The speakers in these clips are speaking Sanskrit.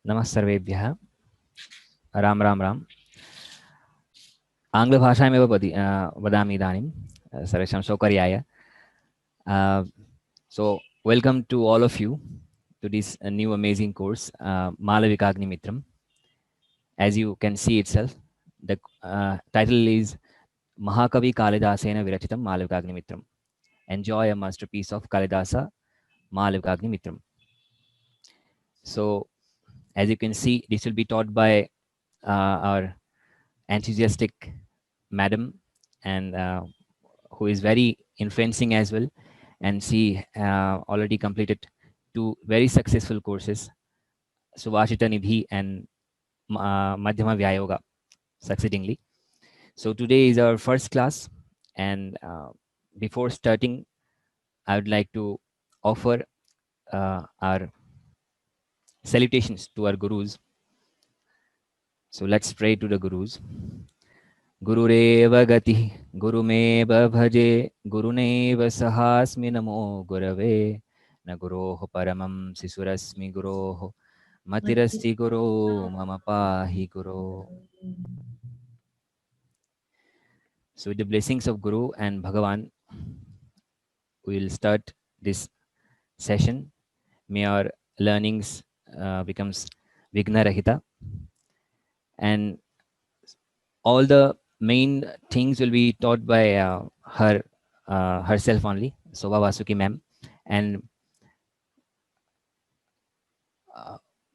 नमः सर्वेभ्यः राम राम राम आङ्ग्लभाषायामेव वदामि इदानीं सर्वेषां सौकर्याय so welcome to all of you to this new amazing course Malavikaagnimitram. As you can see itself, the title is Mahakavi Kalidasena Virachitam Malavikaagnimitram. Enjoy a masterpiece of Kalidasa Malavikaagnimitram. So as you can see, this will be taught by our enthusiastic madam and who is very influencing as well, and she already completed 2 very successful courses, Subhashita Nidhi and Madhyama Vyayoga, succeedingly. So today is our first class, and before starting, I would like to offer our salutations to our gurus. So let's pray to the gurus. गुरुरेव गतिः गुरुमेव भजे गुरुनेव सहास्मि नमो गुरवे न गुरोः परमं शिशुरस्मि गुरोः मतिरस्ति गुरो मम पाहि गुरो. So with the blessings of Guru and Bhagavan, we will start this session. May our learnings becomes Vigna Rahita, and all the main things will be taught by herself only, Sobha Vasuki ma'am, and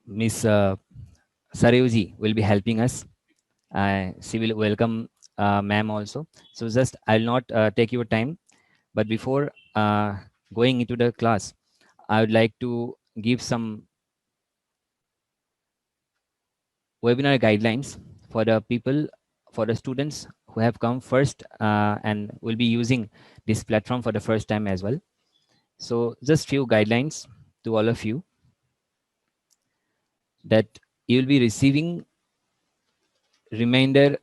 Miss Sarayuji will be helping us. She will welcome ma'am also. So just I'll not take your time, but before going into the class, I would like to give some webinar guidelines for the people, for the students who have come first and will be using this platform for the first time as well. So just few guidelines to all of you, that you will be receiving reminder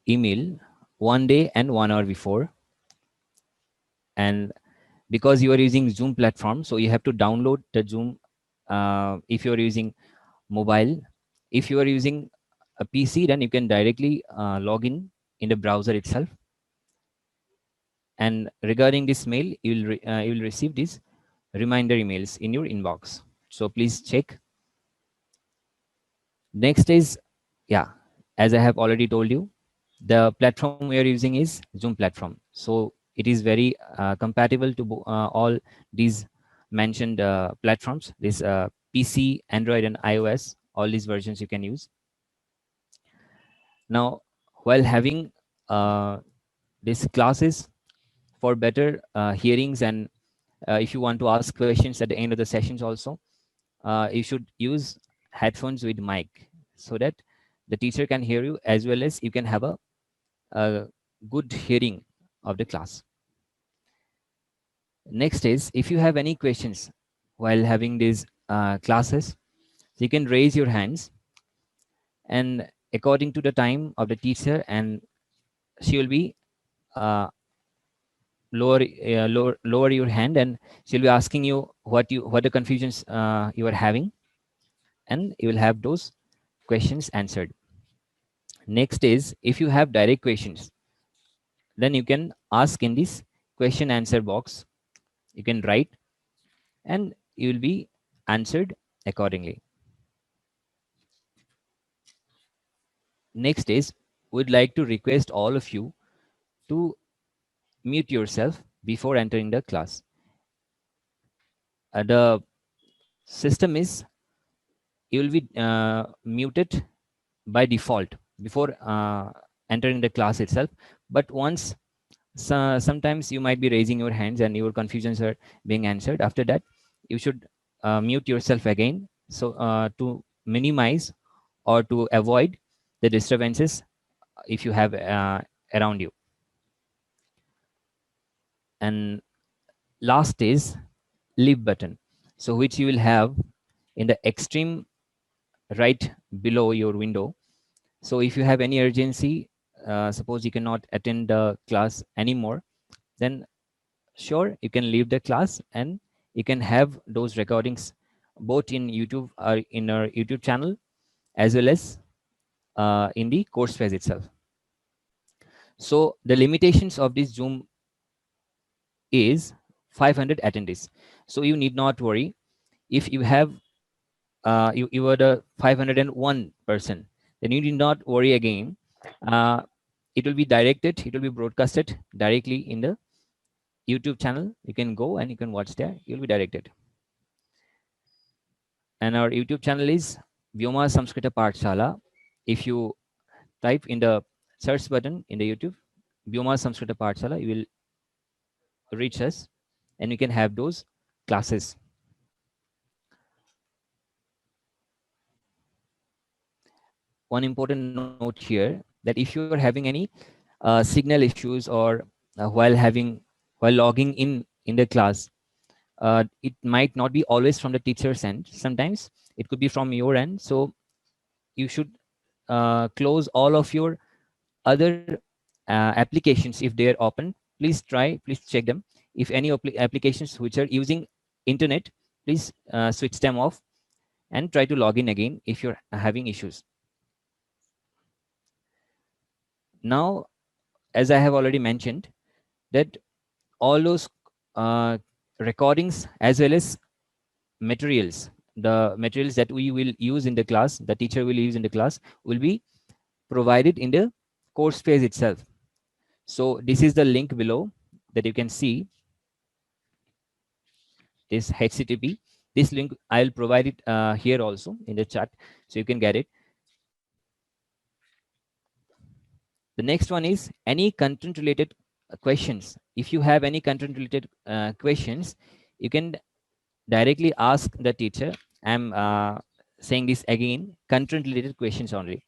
email 1 day and 1 hour before, and because you are using Zoom platform, so you have to download the Zoom if you are using mobile. If you are using a PC, then you can directly log in the browser itself. And regarding this mail, you will receive these reminder emails in your inbox. So please check. Next is, yeah, as I have already told you, the platform we are using is Zoom platform. So it is very compatible to all these mentioned platforms, this PC, Android, and iOS. All these versions you can use. Now, while having these classes, for better hearings, and if you want to ask questions at the end of the sessions also, you should use headphones with mic, so that the teacher can hear you, as well as you can have a good hearing of the class. Next is, if you have any questions while having these classes, you can raise your hands, and according to the time of the teacher, and she will be lower your hand, and she'll be asking you what the confusions you are having, and you will have those questions answered. Next is, if you have direct questions, then you can ask in this question answer box. You can write, and you will be answered accordingly. Next is, we'd like to request all of you to mute yourself before entering the class. The system is, you will be muted by default before entering the class itself, but once sometimes you might be raising your hands and your confusions are being answered. After that, you should mute yourself again, so to minimize or to avoid the disturbances if you have around you. And last is leave button, so which you will have in the extreme right below your window. So if you have any urgency, suppose you cannot attend the class anymore, then sure, you can leave the class, and you can have those recordings both in YouTube or in our YouTube channel, as well as in the course phase itself. So the limitations of this Zoom is 500 attendees. So you need not worry. If you have you are the 501 person, then you need not worry again. It will be directed, it will be broadcasted directly in the YouTube channel. You can go and you can watch there. You'll be directed. And our YouTube channel is Vyoma Samskrita Pathshala. If you type in the search button in the YouTube, Vyoma Samskrita Pathshala, you will reach us and you can have those classes. One important note here, that if you are having any signal issues or while logging in the class, it might not be always from the teacher's end. Sometimes it could be from your end. So you should close all of your other applications if they are open. Please check them. If any applications which are using internet, please switch them off and try to log in again if you're having issues. Now, as I have already mentioned, that all those recordings as well as materials, the materials that we will use in the class, the teacher will use in the class, will be provided in the course phase itself. So this is the link below that you can see, this HTTP. This link I'll provide it here also in the chat, so you can get it. The next one is any content related questions. If you have any content related questions, you can directly ask the teacher. I'm saying this again, content related questions only.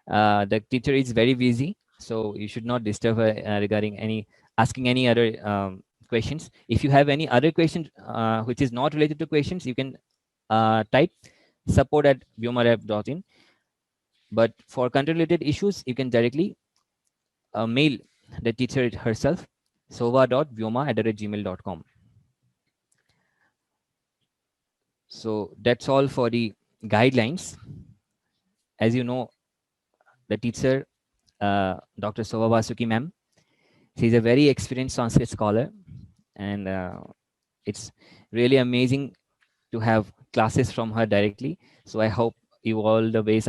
The teacher is very busy, so you should not disturb her regarding asking any other questions. If you have any other questions which is not related to questions, you can type support@vyomarep.in. But for content related issues, you can directly mail the teacher herself, sova.vyoma@gmail.com. So that's all for the guidelines. As you know, the teacher, Dr. Sova Vasuki ma'am, she's a very experienced Sanskrit scholar, and it's really amazing to have classes from her directly. So I hope you all the ways.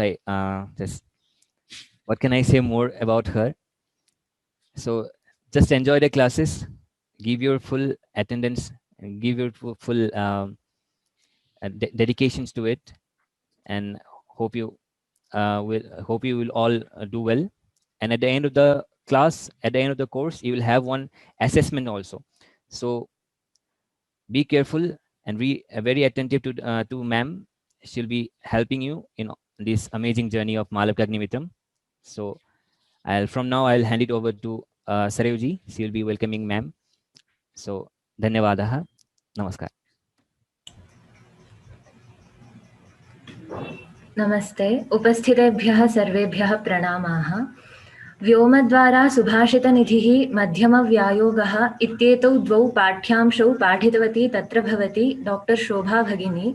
What can I say more about her? So just enjoy the classes, give your full attendance, and give your full dedications to it, and hope you will all do well. And at the end of the class, at the end of the course, you will have one assessment also. So be careful and be very attentive to ma'am. She'll be helping you in this amazing journey of Malavikagnimitam. So from now I'll hand it over to Sarevji. She'll be welcoming ma'am. So dhanyavadaha. Namaskar. नमस्ते. उपस्थितेभ्यः सर्वेभ्यः प्रणामाः. व्योमद्वारा सुभाषितनिधिः मध्यमव्यायोगः इत्येतौ द्वौ पाठ्यांशौ पाठितवती तत्र भवति डॉक्टर शोभा भगिनी.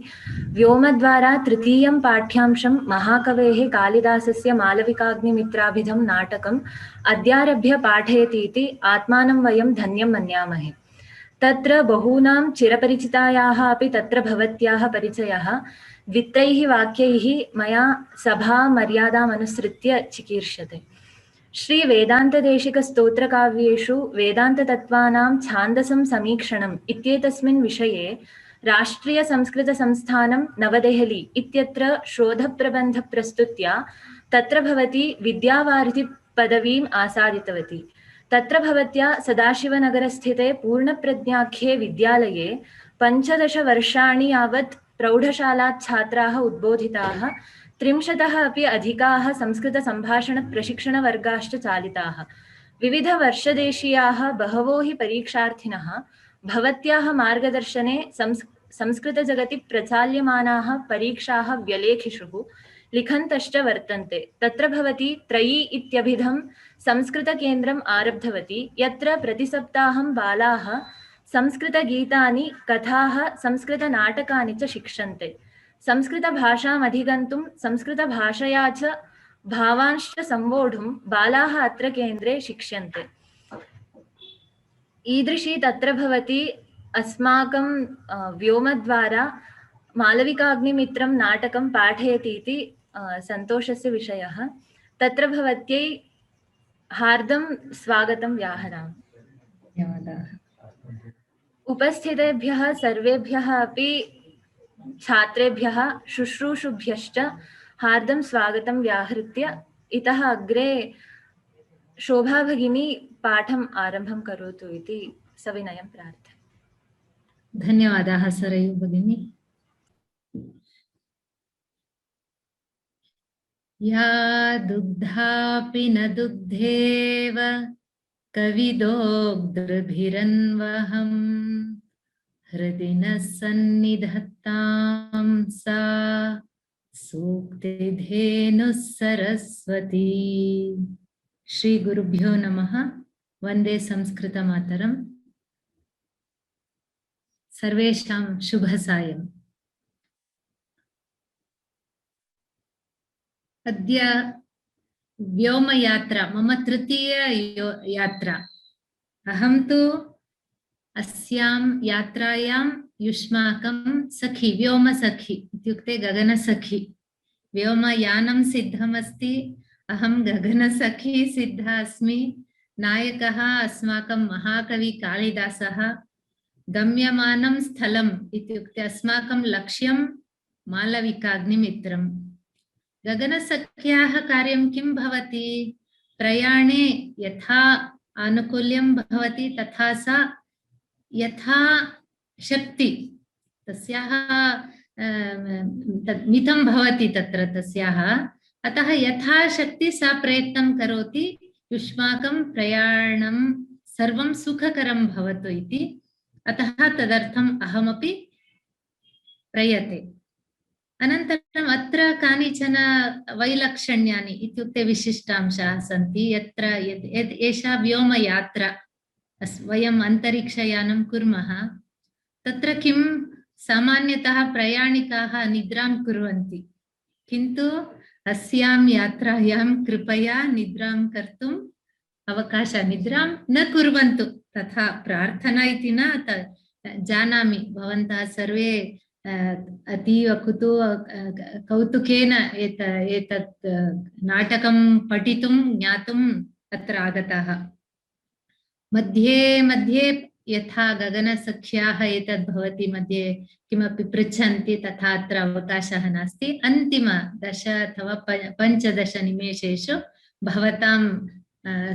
व्योमद्वारा तृतीयं पाठ्यांशं महाकवेः कालिदासस्य मालविकाग्निमित्राभिधं नाटकम् अद्यारभ्य पाठयतीति आत्मानं वयं धन्यं मन्यामहे. तत्र बहूनां चिरपरिचितायाः अपि तत्र भवत्याः परिचयः द्वित्रैः वाक्यैः मया सभा मर्यादामनुसृत्य चिकीर्ष्यते. श्री वेदान्तदेशिकस्तोत्रकाव्येषु वेदान्ततत्त्वानां छान्दसं समीक्षणम् इत्येतस्मिन् विषये राष्ट्रियसंस्कृतसंस्थानं नवदेहली इत्यत्र शोधप्रबन्धप्रस्तुत्या तत्र भवती विद्यावारिधिपदवीम् आसादितवती. तत्र भवत्या सदाशिवनगरस्थिते पूर्णप्रज्ञाख्ये विद्यालये 15 वर्षाणि यावत् प्रौढशालाच्छात्राः उद्बोधिताः, 30 अपि अधिकाः संस्कृतसम्भाषणप्रशिक्षणवर्गाश्च चालिताः. विविधवर्षदेशीयाः बहवो हि परीक्षार्थिनः भवत्याः मार्गदर्शने संस्कृतजगति प्रचाल्यमानाः परीक्षाः व्यलेखिषुः लिखन्तश्च वर्तन्ते. तत्र भवती त्रयी इत्यभिधं संस्कृतकेन्द्रम् आरब्धवती, यत्र प्रतिसप्ताहं बालाः संस्कृतगीतानि, कथाः, संस्कृतनाटकानि च शिक्षन्ते. संस्कृतभाषाम् अधिगन्तुं संस्कृतभाषया च भावांश्च संवोढुं बालाः अत्र केन्द्रे शिक्ष्यन्ते। ईदृशी तत्र भवति अस्माकं व्योमद्वारा मालविकाग्निमित्रं नाटकं पाठयति इति सन्तोषस्य विषयः। तत्र भवत्यै हार्दं स्वागतं व्याहरामि। धन्यवादाः। उपस्थितेभ्यः सर्वेभ्यः अपि छात्रेभ्यः शुश्रूषुभ्यश्च हार्दं स्वागतं व्याहृत्य इतः अग्रे शोभा भगिनी पाठम् आरम्भं करोतु इति सविनयं प्रार्थये। धन्यवादाः सरयू भगिनी। या दुग्धापि न दुग्धेव कविदोग्धभिरन्वहम् हृदि नः सन्निधत्तां सा सूक्तिधेनुः सरस्वती। श्री गुरुभ्यो नमः। वंदे संस्कृतमातरम्। सर्वेषां शुभसायम्। अद्य व्योमयात्रा मम तृतीय यात्रा। अहं तु अस्यां यात्रायां युष्माकं सखी व्योमसखी इत्युक्ते गगनसखी। व्योमयानं सिद्धमस्ति, अहं गगनसखी सिद्धा अस्मि। नायकः अस्माकं महाकवि कालिदासः। गम्यमानं स्थलम् इत्युक्ते अस्माकं लक्ष्यं मालविकाग्निमित्रम्। गगनसख्याः कार्यं किं भवति? प्रयाणे यथा आनुकूल्यं भवति तथा सा यथा शक्ति तस्याः मितं भवति तत्र तस्याः। अतः यथा शक्ति सा प्रयत्नं करोति युष्माकं प्रयाणं सर्वं सुखकरं भवतु इति। अतः तदर्थम् अहमपि प्रयते। अनन्तरम् अत्र कानिचन वैलक्षण्यानि इत्युक्ते विशिष्टांशाः सन्ति। यत्र एषा व्योमयात्रा वयम् अन्तरिक्षयानं कुर्मः, तत्र किं सामान्यतः प्रयाणिकाः निद्रां कुर्वन्ति, किन्तु अस्यां यात्रायां कृपया निद्रां कर्तुम् अवकाशः, निद्रां न कुर्वन्तु तथा प्रार्थना इति न जानामि। भवन्तः सर्वे अतीव कौतुकेन एतत् नाटकं पठितुं ज्ञातुम् अत्र आगताः। मध्ये मध्ये यथा गगनसख्याः एतद् भवति मध्ये किमपि पृच्छन्ति तथा अत्र अवकाशः नास्ति। अन्तिम 10 अथवा 15 निमेषेषु भवतां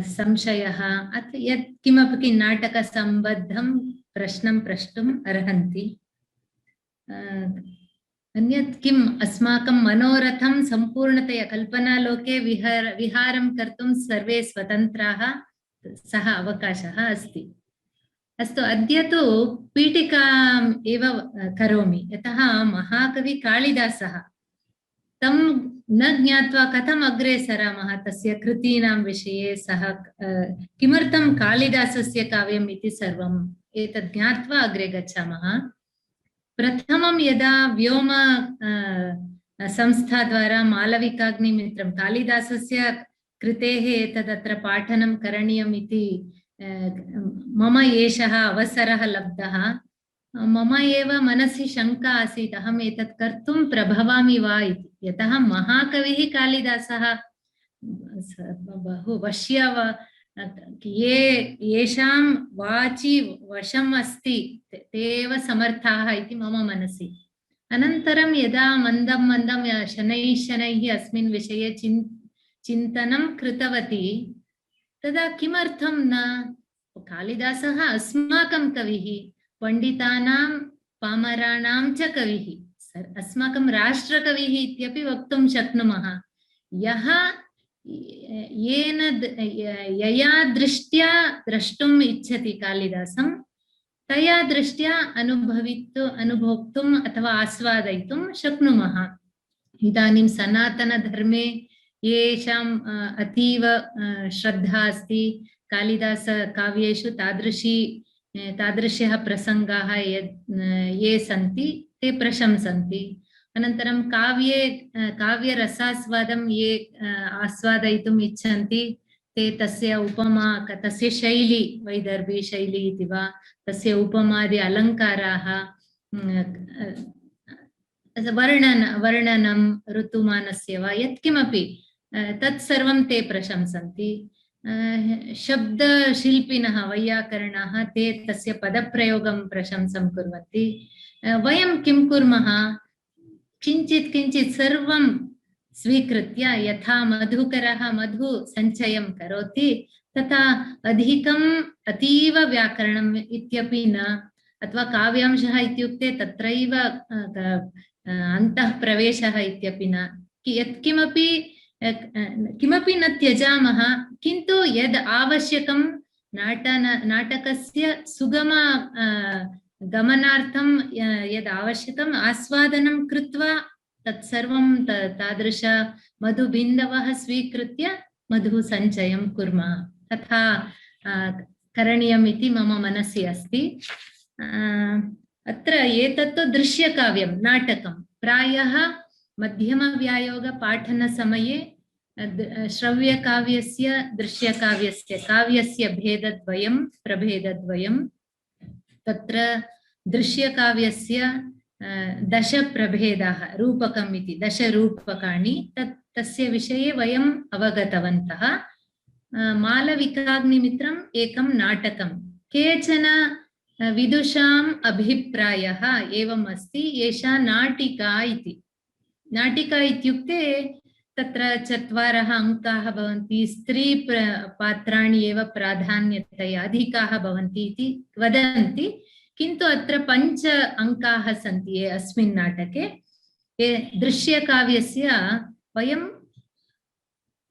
संशयः अथवा यत् किमपि नाटकसम्बद्धं प्रश्नं प्रष्टुम् अर्हन्ति। अन्यत् किम् अस्माकं मनोरथं सम्पूर्णतया कल्पनालोके विहारं कर्तुं सर्वे स्वतन्त्राः, सः अवकाशः अस्ति। अस्तु, अद्य तु पीठिकाम् एव करोमि, यतः महाकवि कालिदासः तं न ज्ञात्वा कथम् अग्रे सरामः तस्य कृतीनां विषये। सः किमर्थं कालिदासस्य काव्यम् इति सर्वम् एतत् ज्ञात्वा अग्रे गच्छामः। प्रथमं यदा व्योम संस्था द्वारा मालविकाग्निमित्रं कालिदासस्य कृतेः एतदत्र पाठनं करणीयम् इति मम एषः अवसरः लब्धः। मम एव मनसि शङ्का आसीत्, अहम् एतत् कर्तुं प्रभवामि वा इति। यतः महाकविः कालिदासः बहु वश्य येषां वाचि वशम् अस्ति ते एव समर्थाः इति मम मनसि। अनन्तरं यदा मन्दं मन्दं शनैः शनैः अस्मिन् विषये चिन्तनं कृतवती, तदा किमर्थं न, कालिदासः अस्माकं कविः, पण्डितानां पामराणां च कविः, अस्माकं राष्ट्रकविः इत्यपि वक्तुं शक्नुमः। यया दृष्ट्या द्रष्टुम् इच्छति कालिदासं, तया दृष्ट्या अनुभोक्तुम् अथवा आस्वादयितुं शक्नुमः। इदानीं सनातनधर्मे येषाम् अतीव श्रद्धा अस्ति, कालिदास काव्येषु तादृशः प्रसंगाः ये सन्ति ते प्रशंसन्ति। अनन्तरं काव्यरसास्वादं ये आस्वादयितुम् इच्छन्ति ते तस्य उपमा तस्य शैली वैदर्भी शैली इति वा तस्य उपमादि अलङ्काराः वर्णनं ऋतुमानस्य वा यत्किमपि तत्सर्वं ते प्रशंसन्ति। शब्दशिल्पिनः वैयाकरणाः ते तस्य पदप्रयोगं प्रशंसं कुर्वन्ति। वयं किं कुर्मः किञ्चित् किञ्चित् सर्वं स्वीकृत्य यथा मधुकरः मधु सञ्चयं करोति तथा अधिकम् अतीव व्याकरणम् इत्यपि न, अथवा काव्यांशः इत्युक्ते तत्रैव अन्तः प्रवेशः इत्यपि न, यत्किमपि किमपि न त्यजामः, किन्तु यद् आवश्यकं नाटकस्य सुगम गमनार्थं यद् आवश्यकम् आस्वादनं कृत्वा तत्सर्वं तादृश मधुबिन्दवः स्वीकृत्य मधुसञ्चयं कुर्मः। तथा करणीयम् इति मम मनसि अस्ति। अत्र एतत्तु दृश्यकाव्यं नाटकं प्रायः मध्यमव्यायोगपाठनसमये श्रव्यकाव्यस्य दृश्यकाव्यस्य काव्यस्य प्रभेदद्वयं तत्र दृश्यकाव्यस्य 10 प्रभेदाः रूपकम् इति 10 रूपकाणि तस्य विषये वयम् अवगतवन्तः। मालविकाग्निमित्रम् एकं नाटकं। केचन विदुषाम् अभिप्रायः एवम् अस्ति, एषा नाटिका इति। नाटिका इत्युक्ते तत्र 4 अङ्काः भवन्ति, स्त्री पात्राणि एव प्राधान्यतया अधिकाः भवन्ति इति वदन्ति, किन्तु अत्र 5 अङ्काः सन्ति अस्मिन् नाटके। दृश्यकाव्यस्य वयं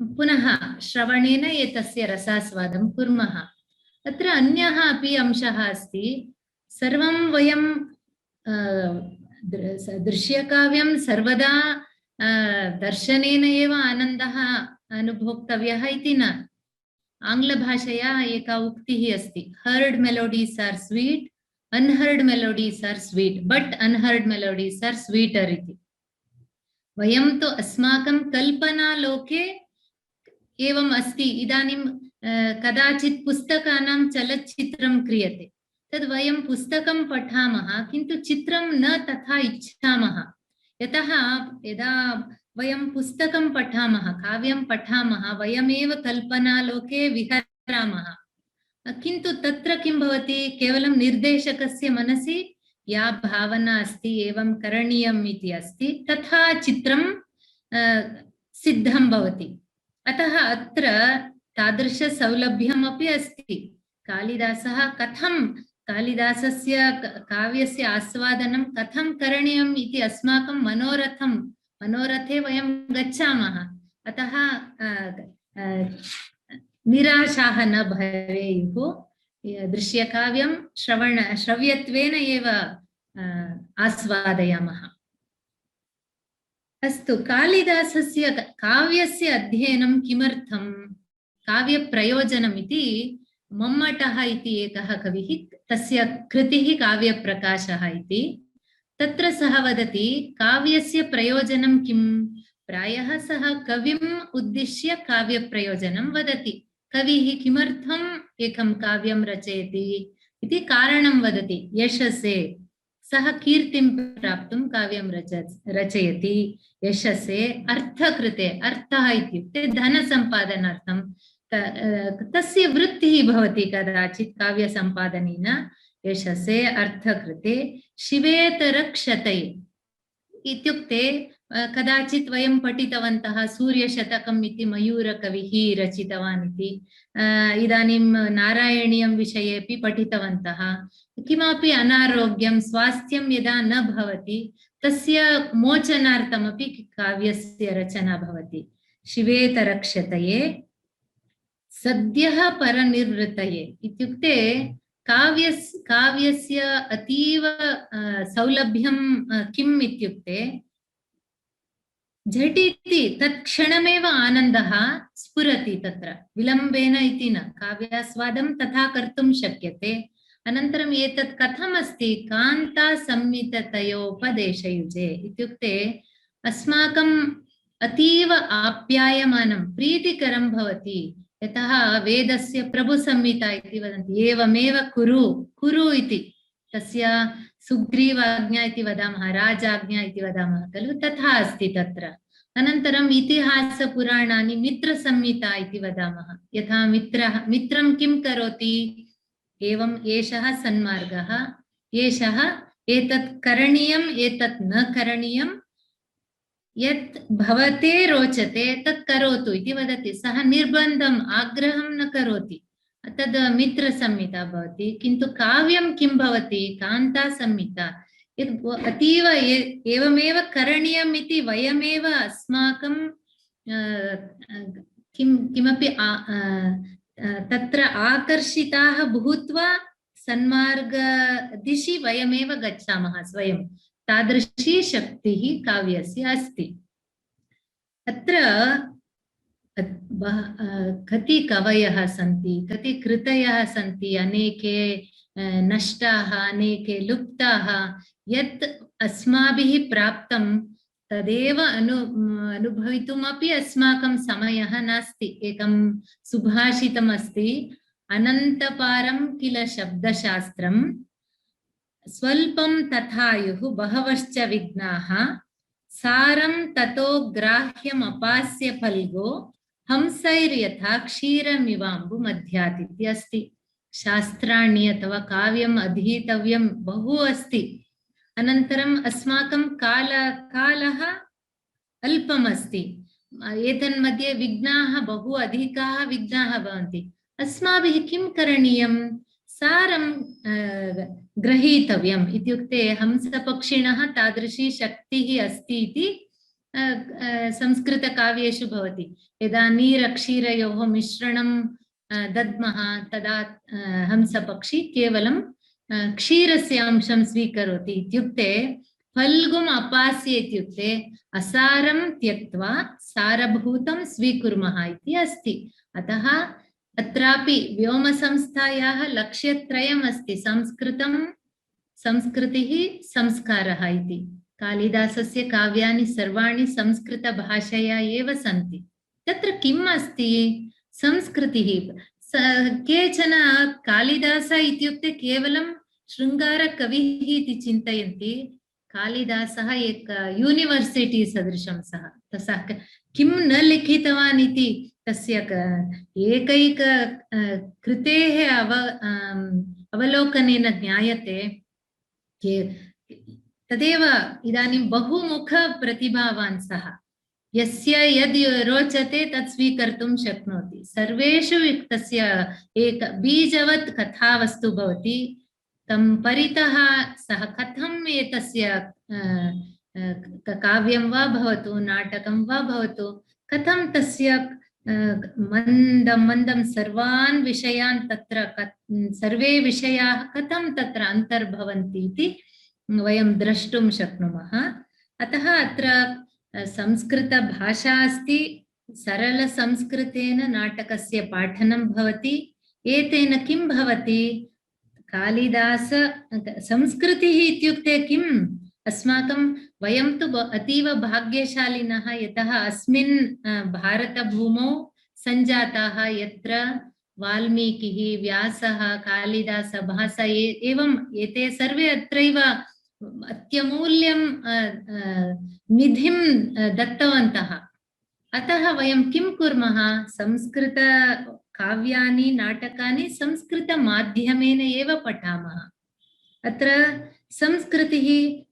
पुनः श्रवणेन एतस्य रसास्वादं कुर्मः। अत्र अन्यः अपि अंशः अस्ति। सर्वं वयं दृश्यकाव्यं सर्वदा दर्शनेन एव आनन्दः अनुभोक्तव्यः इति न। आङ्ग्लभाषया एका उक्तिः अस्ति, heard melodies are sweet, unheard melodies are sweet, but unheard melodies are sweeter इति। वयं तु अस्माकं कल्पनालोके एवम् अस्ति। इदानीं कदाचित् पुस्तकानां चलच्चित्रं क्रियते, तद् वयं पुस्तकं पठामः किन्तु चित्रं न तथा इच्छामः। यतः यदा वयं पुस्तकं पठामः, काव्यं पठामः, वयमेव कल्पनालोके विहरामः, किन्तु तत्र किं भवति, केवलं निर्देशकस्य मनसि या भावना अस्ति एवं करणीयम् इति अस्ति तथा चित्रं सिद्धं भवति। अतः अत्र तादृश सौलभ्यमपि अस्ति। कालिदासः कथं कालिदासस्य काव्यस्य आस्वादनं कथं करणीयम् इति अस्माकं मनोरथे वयं गच्छामः। अतः निराशाः न भवेयुः। दृश्यकाव्यं श्रव्यत्वेन एव आस्वादयामः। अस्तु, कालिदासस्य काव्यस्य अध्ययनं किमर्थं, काव्यप्रयोजनम् इति मम्मटः इति एकः कविः, तस्य कृतिः काव्यप्रकाशः इति। तत्र सः वदति काव्यस्य प्रयोजनं किं। प्रायः सः कविम् उद्दिश्य काव्यप्रयोजनं वदति। कविः किमर्थम् एकं काव्यं रचयति इति कारणं वदति। यशसे, सः कीर्तिं प्राप्तुं काव्यं रचयति। यशसे, अर्थकृते, अर्थः इत्युक्ते धनसम्पादनार्थं तस्य वृत्तिः भवति कदाचित् काव्यसम्पादनेन। यशसे, अर्थकृते, शिवेतरक्षतये इत्युक्ते कदाचित् वयं पठितवन्तः सूर्यशतकम् इति मयूरकविः रचितवान् इति। इदानीं नारायणीयं विषयेपि पठितवन्तः। किमपि अनारोग्यं स्वास्थ्यं यदा न भवति तस्य मोचनार्थमपि काव्यस्य रचना भवति। शिवेतरक्षतये, सद्यः परनिर्वृतये इत्युक्ते काव्यस्य अतीव सौलभ्यं किम् इत्युक्ते झटिति तत्क्षणमेव आनन्दः स्फुरति। तत्र विलम्बेन इति न, काव्यास्वादं तथा कर्तुं शक्यते। अनन्तरम् एतत् कथमस्ति कान्तासंमिततयोपदेशयुजे इत्युक्ते अस्माकम् अतीव आप्यायमानं प्रीतिकरं भवति। यतः वेदस्य प्रभुसंहिता इति वदन्ति, एवमेव कुरु कुरु इति, तस्य सुग्रीवाज्ञा इति वदामः, राजाज्ञा इति वदामः खलु, तथा अस्ति तत्र। अनन्तरम् इतिहासपुराणानि मित्रसंहिता इति वदामः, यथा मित्रं किं करोति, एवम् एषः सन्मार्गः, एषः एतत् करणीयम् एतत् न करणीयं, यत् भवते रोचते तत् करोतु इति वदति। सः निर्बन्धम् आग्रहं न करोति, तद् मित्रसंहिता भवति। किन्तु काव्यं किं भवति, कान्तासंहिता, अतीव एवमेव करणीयम् इति वयमेव अस्माकं किमपि तत्र आकर्षिताः भूत्वा सन्मार्गदिशि वयमेव गच्छामः स्वयं, तादृशी शक्तिः काव्यस्य अस्ति। अत्र कति कवयः सन्ति, कति कृतयः सन्ति, अनेके नष्टाः, अनेके लुप्ताः। यत् अस्माभिः प्राप्तं तदेव अनुभवितुमपि अस्माकं समयः नास्ति। एकं सुभाषितम् अस्ति, अनन्तपारं किल शब्दशास्त्रं, स्वल्पं तथायुः बहवश्च विघ्नाः, सारं ततो ग्राह्यम् अपास्य फल्गो, हंसैर्यथा क्षीरमिवाम्बुमध्यात् इति अस्ति। शास्त्राणि अथवा काव्यम् अधीतव्यं बहु अस्ति। अनन्तरम् अस्माकं कालः अल्पमस्ति, एतन्मध्ये विघ्नाः बहु अधिकाः विघ्नाः भवन्ति। अस्माभिः किं करणीयं, सारं ग्रहीतव्यम् इत्युक्ते हंसपक्षिणः तादृशी शक्तिः अस्ति इति संस्कृतकाव्येषु भवति। यदा नीरक्षीरयोः मिश्रणं दद्मः तदा हंसपक्षी केवलं क्षीरस्य अंशं स्वीकरोति इत्युक्ते फल्गुम् अपास्य इत्युक्ते असारं त्यक्त्वा सारभूतं स्वीकुर्मः इति अस्ति। अतः अत्रापि व्योमसंस्थायाः लक्ष्यत्रयम् अस्ति, संस्कृतं, संस्कृतिः, संस्कारः इति। कालिदासस्य काव्यानि सर्वाणि संस्कृतभाषया एव सन्ति। तत्र किम् अस्ति, संस्कृतिः। केचन कालिदास इत्युक्ते केवलं शृङ्गारकविः इति चिन्तयन्ति। कालिदासः एक यूनिवर्सिटी सदृशं सः, तस्य किं न लिखितवान् इति तस्य एकैक कृतेः अवलोकनेन ज्ञायते। तदेव इदानीं बहुमुख प्रतिभावान् सः, यस्य यद् रोचते तत् स्वीकर्तुं शक्नोति। सर्वेषु तस्य एक बीजवत् कथावस्तु भवति, तं परितः सः कथम् एतस्य काव्यं वा भवतु नाटकं वा भवतु, कथं तस्य मन्दं मन्दं सर्वान् विषयान् तत्र सर्वे विषयाः कथं तत्र अन्तर्भवन्ति इति वयं द्रष्टुं शक्नुमः। अतः अत्र संस्कृतभाषा अस्ति, सरलसंस्कृतेन नाटकस्य पाठनं भवति। एतेन किं भवति, कालिदास संस्कृतिः इत्युक्ते किम्, अस्माकं वयं तु अतीव भाग्यशालिनः, यतः अस्मिन् भारतभूमौ सञ्जाताः, यत्र वाल्मीकिः, व्यासः, कालिदास, भास एवं एते सर्वे अत्रैव अत्यमूल्यं निधिं दत्तवन्तः। अतः वयं किं कुर्मः, संस्कृतकाव्यानि नाटकानि संस्कृतमाध्यमेन एव पठामः। अत्र संस्कृतिः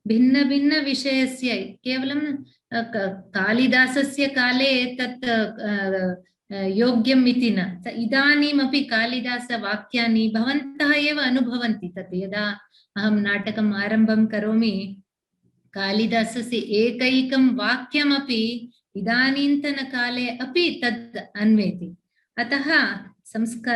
भिन्नभिन्नविषयस्य, केवलं कालिदासस्य काले तत् योग्यम् इति न, इदानीमपि कालिदासवाक्यानि भवन्तः एव अनुभवन्ति। तत् यदा अहं नाटकम् आरम्भं करोमि, कालिदासस्य एकैकं वाक्यमपि इदानीन्तनकाले अपि तद् अन्वेति। अतः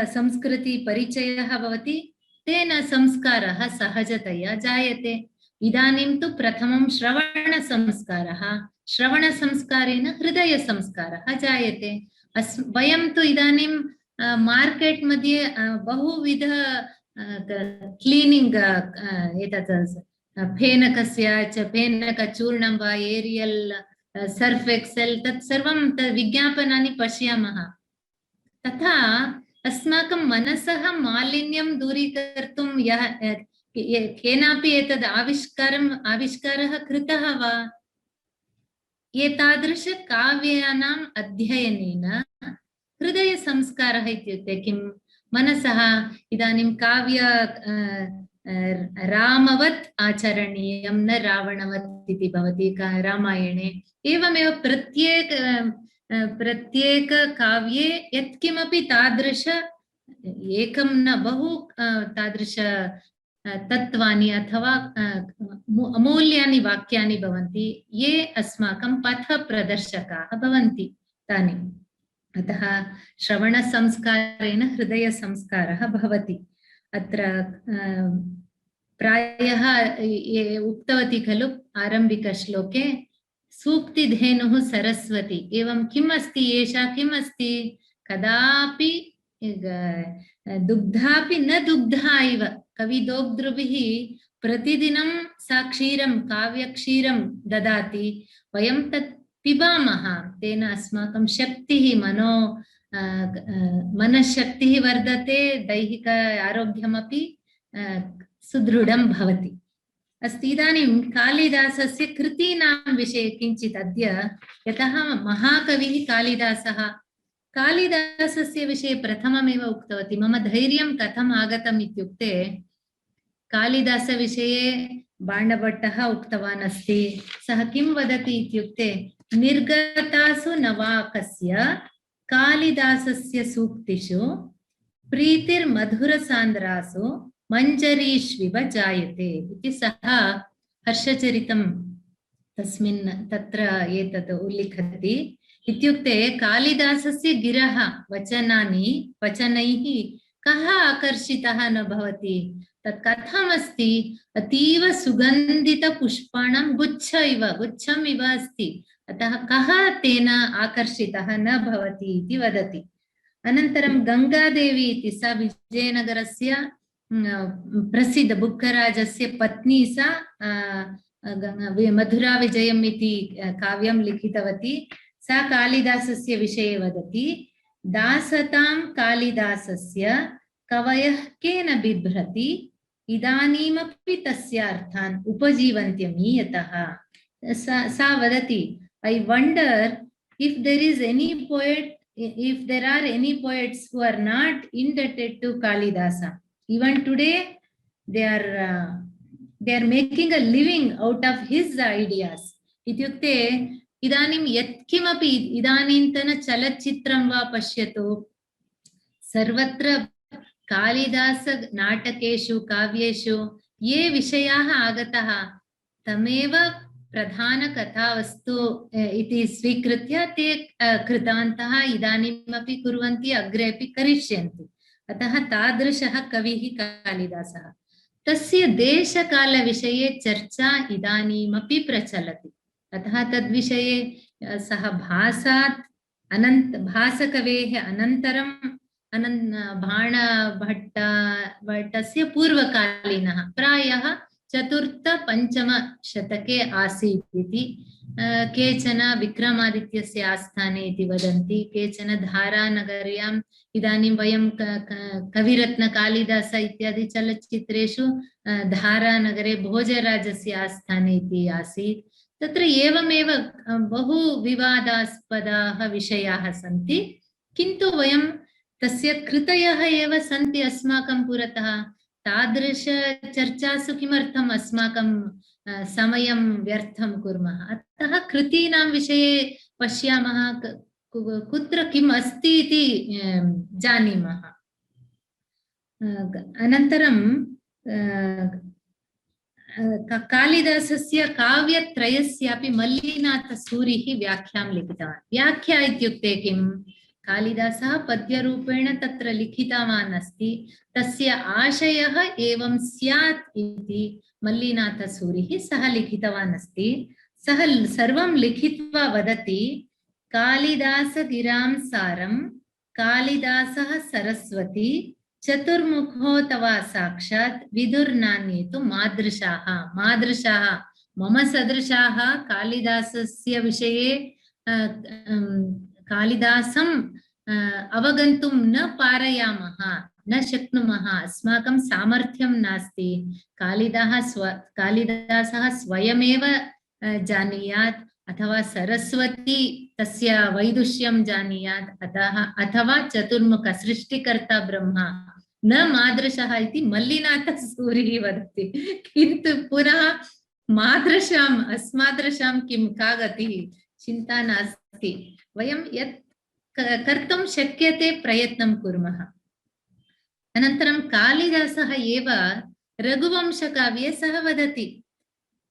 संस्कृतिपरिचयः भवति, तेन संस्कारः सहजतया जायते। इदानीं तु प्रथमं श्रवणसंस्कारः, श्रवणसंस्कारेण हृदयसंस्कारः जायते। वयं तु इदानीं मार्केट् मध्ये बहुविध क्लीनिङ्ग् एतत् फेनकस्य च फेनकचूर्णं वा एरियल् सर्फ् एक्सेल् तत् सर्वं विज्ञापनानि पश्यामः। तथा अस्माकं मनसः मालिन्यं दूरीकर्तुं यः केनापि एतद् आविष्कारः कृतः वा? एतादृश काव्यानाम् अध्ययनेन हृदयसंस्कारः इत्युक्ते किं? मनसः इदानीं काव्य रामवत् आचरणीयं न रावणवत् इति भवति रामायणे। एवमेव प्रत्येक काव्ये यत्किमपि तादृश एकं न बहु तादृश तत्त्वानि अथवा अमूल्यानि वाक्यानि भवन्ति ये अस्माकं पथप्रदर्शकाः भवन्ति तानि। अतः श्रवणसंस्कारेण हृदयसंस्कारः भवति। अत्र प्रायः उक्तवती खलु आरम्भिकश्लोके सूक्तिधेनुः सरस्वती। एवं किम् अस्ति एषा? किम् अस्ति? कदापि दुग्धापि न दुग्धा इव। कविदोग्द्रुभिः प्रतिदिनं सा क्षीरं काव्यक्षीरं ददाति, वयं तत् पिबामः। तेन अस्माकं शक्तिः मनश्शक्तिः वर्धते, दैहिक आरोग्यमपि सुदृढं भवति। अस्ति। इदानीं कालिदासस्य कृतीनां विषये किञ्चित् अद्य, यतः महाकविः कालिदासः। कालिदासस्य विषये प्रथममेव उक्तवती। मम धैर्यं कथम् आगतम् इत्युक्ते, कालिदासविषये बाणभट्टः उक्तवान् अस्ति। सः किं वदति इत्युक्ते, निर्गतासु नवाकस्य कालिदासस्य सूक्तिषु प्रीतिर्मधुरसान्द्रासु मञ्जरीष्विव जायते इति सः हर्षचरितं तस्मिन् तत्र एतत् उल्लिखति। इत्युक्ते कालिदासस्य गिरः वचनैः कः आकर्षितः न भवति? तत् कथमस्ति? अतीव सुगन्धितपुष्पाणां गुच्छम् इव अस्ति। अतः कः तेन आकर्षितः न भवति इति वदति। अनन्तरं गङ्गादेवी इति सा विजयनगरस्य प्रसिद्ध बुक्कराजस्य पत्नी। सा मधुराविजयम् इति काव्यं लिखितवती। सा कालिदासस्य विषये वदति, दासतां कालिदासस्य कवयः केन बिभ्रति इदानीमपि तस्यार्थान् उपजीवन्त्यमीयतः। सा वदति, I wonder if there are any poets who are not indebted to Kalidasa. Even today, they are making a living out of his ideas. इत्युक्ते इदानीं यत्किमपि इदानीन्तन चलच्चित्रं वा पश्यतु, सर्वत्र कालिदास नाटकेषु काव्येषु ये विषयाः आगताः तमेव प्रधान कथावस्तु इति स्वीकृत्य ते कृतवन्तः, इदानीमपि कुर्वन्ति, अग्रेपि करिष्यन्ति। अतः तादृशः कविः कालिदासः। तस्य देशकालविषये चर्चा इदानीमपि प्रचलति। अतः तद्विषये सः भासकवेः अनन्तरं बाणभट्टस्य पूर्वकालीनः, प्रायः 4th-5th शतके आसीत् इति। केचन विक्रमादित्यस्य आस्थाने इति वदन्ति, केचन धारानगर्याम्। इदानीं वयं कविरत्न कालिदास इत्यादि चलच्चित्रेषु धारानगरे भोजराजस्य आस्थाने इति आसीत्। तत्र एवमेव बहु विवादास्पदाः विषयाः सन्ति, किन्तु वयं तस्य कृतयः एव सन्ति अस्माकं पुरतः। तादृश चर्चासु किमर्थम् अस्माकं समयं व्यर्थं कुर्मः? अतः कृतीनां विषये पश्यामः, कुत्र किम् अस्ति इति जानीमः। अनन्तरं कालिदासस्य काव्यत्रयस्यापि मल्लिनाथसूरिः व्याख्यां लिखितवान्। व्याख्या इत्युक्ते किम्? कालिदासः पद्यरूपेण तत्र लिखितवान् अस्ति, तस्य आशयः एवं स्यात् इति मल्लिनाथसूरिः सः लिखितवान् अस्ति। सः सर्वं लिखित्वा वदति, कालिदासगिरां सारं कालिदासः सरस्वती चतुर्मुखो तव साक्षात् विदुर्नान्ये तु मादृशाः मादृशाः मम सदृशाः कालिदासस्य विषये कालिदासं अवगन्तुं न पारयामः न शक्नुमः अस्माकं सामर्थ्यं नास्ति कालिदासः स्वयमेव जानीयात् अथवा सरस्वती तस्य वैदुष्यं जानीयात् अथवा चतुर्मुख सृष्टिकर्ता ब्रह्मा न मादृशः इति मल्लिनाथसूरिः वदति किन्तु पुनः मादृशाम् अस्मादृशां किं का गतिः चिन्ता नास्ति वयं यत् कर्तुं शक्यते प्रयत्नं कुर्मः अनन्तरं कालिदासः एव रघुवंशकाव्ये सः वदति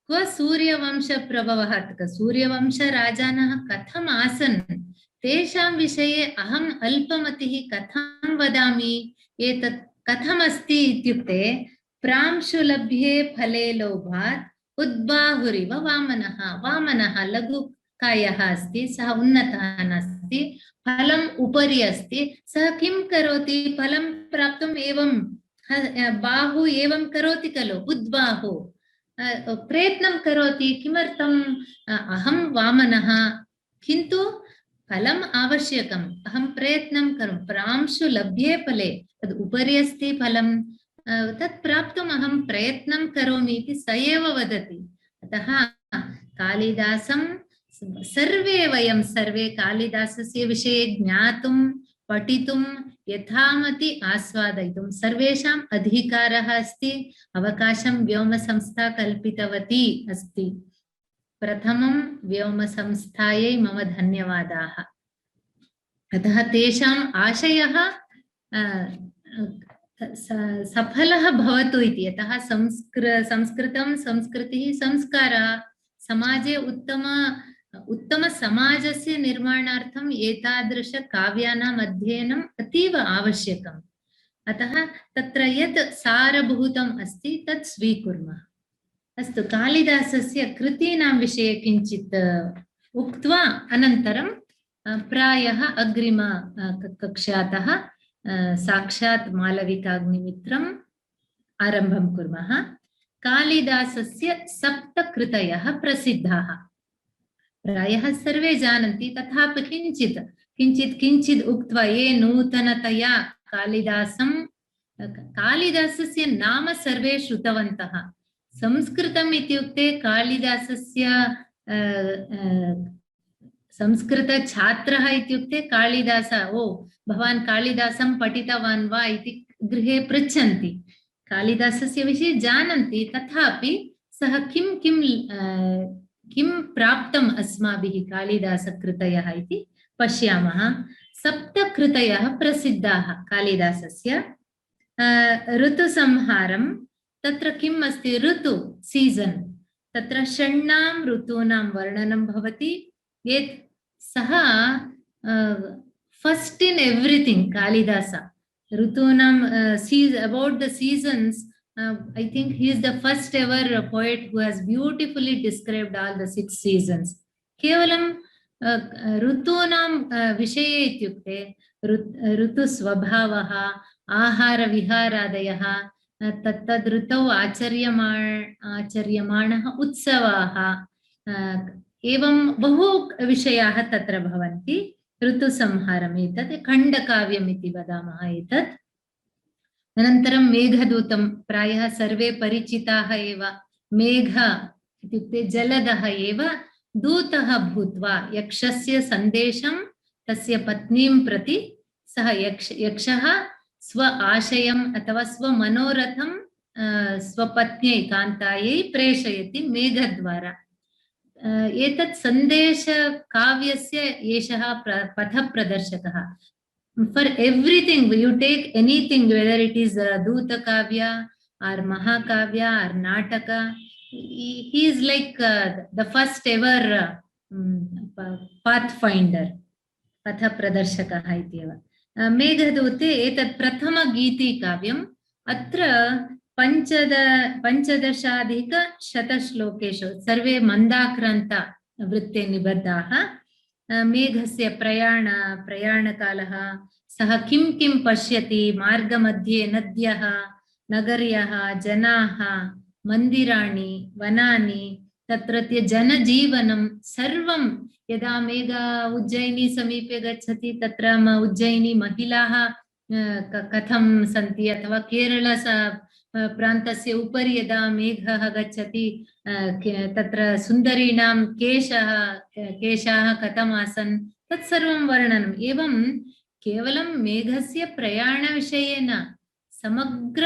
क्व सूर्यवंश प्रभवः सूर्यवंशराजानः कथम् आसन् तेषां विषये अहम् अल्पमतिः कथं वदामि एतत् कथमस्ति इत्युक्ते प्रांशुलभ्ये फले लोभात् उद्बाहुरिव वामनः वामनः लघुकायः अस्ति सः उन्नतः नास्ति फलम् उपरि अस्ति सः किं करोति फलं प्राप्तुम् एवं बाहु एवं करोति खलु उद्बाहु प्रयत्नं करोति किमर्थम् अहं वामनः किन्तु फलम् आवश्यकम् अहं प्रयत्नं करोमि प्रांशु लभ्ये फले तद् उपरि अस्ति फलं तत् प्राप्तुम् अहं प्रयत्नं करोमि इति स एव वदति अतः कालिदासं वयं सर्वे कालिदासस्य विषये ज्ञातुं पठितुं यथामति आस्वादयितुं सर्वेषाम् अधिकारः अस्ति अवकाशं व्योमसंस्था कल्पितवती अस्ति प्रथमं व्योमसंस्थायै मम धन्यवादाः अतः तेषाम् आशयः सफलः भवतु इति यतः संस्कृतं संस्कृतिः संस्कारः समाजे उत्तम समाजस्य निर्माणार्थम् एतादृश काव्यानाम् अध्ययनम् अतीव आवश्यकम् अतः तत्र यत् सारभूतम् अस्ति तत् स्वीकुर्मः अस्तु कालिदासस्य कृतीनां विषये किञ्चित् उक्त्वा अनन्तरं प्रायः अग्रिम कक्षातः साक्षात् मालविकाग्निमित्रम् आरम्भं कुर्मः कालिदासस्य 7 कृतयः प्रसिद्धाः प्रायः सर्वे जानन्ति तथापि किञ्चित् उक्त्वा ये नूतनतया कालिदासस्य नाम सर्वे श्रुतवन्तः संस्कृतम् इत्युक्ते कालिदासस्य संस्कृतछात्रः इत्युक्ते कालिदास ओ भवान् कालिदासं पठितवान् वा इति गृहे पृच्छन्ति कालिदासस्य विषये जानन्ति तथापि सः किं प्राप्तम् अस्माभिः कालिदासकृतयः इति पश्यामः 7 कृतयः प्रसिद्धाः कालिदासस्य ऋतुसंहारं तत्र किम् अस्ति ऋतु सीजन् तत्र षण्णां ऋतूनां वर्णनं भवति यत् सः फस्ट् इन् एव्रिथिङ्ग् कालिदास ऋतूनां about the seasons I think he is the first ever poet who has beautifully described all the 6 seasons केवलं ऋतूनां विषये इत्युक्ते ऋतुस्वभावः आहारविहारादयः तत्तद् ऋतौ आचर्यमाणः उत्सवाः एवं बहु विषयाः तत्र भवन्ति ऋतुसंहारम् एतत् खण्डकाव्यम् इति वदामः एतत् अनन्तरं मेघदूतं प्रायः सर्वे परिचिताः एव मेघ इत्युक्ते जलदः एव दूतः भूत्वा यक्षस्य सन्देशं तस्य पत्नीं प्रति सः यक्षः स्व आशयम् अथवा स्वमनोरथं स्वपत्न्यै कान्तायै प्रेषयति मेघद्वारा एतत् सन्देशकाव्यस्य एषः पथप्रदर्शकः for everything you take anything whether it is Duta Kavya or Mahakavya or Nataka he is like the first ever pathfinder patha pradarshakah ityeva Meghadute etat prathama giti kavyam atra panchadashadhika shatashlokesh sarve mandakranta वृत्ते निबद्धाः मेघस्य प्रयाणकालः सः किं किं पश्यति, मार्गमध्ये नद्यः, नगर्यः, जनाः, मन्दिराणि, वनानि, तत्रत्य जनजीवनं सर्वं, यदा मेघ उज्जयिनी समीपे गच्छति तत्र उज्जयिनी महिलाः कथं सन्ति, अथवा केरल प्रान्तस्य उपरि यदा मेघः गच्छति तत्र सुन्दरीणां केशाः कथम् आसन् तत्सर्वं वर्णनम्। एवं केवलं मेघस्य प्रयाणविषये न, समग्र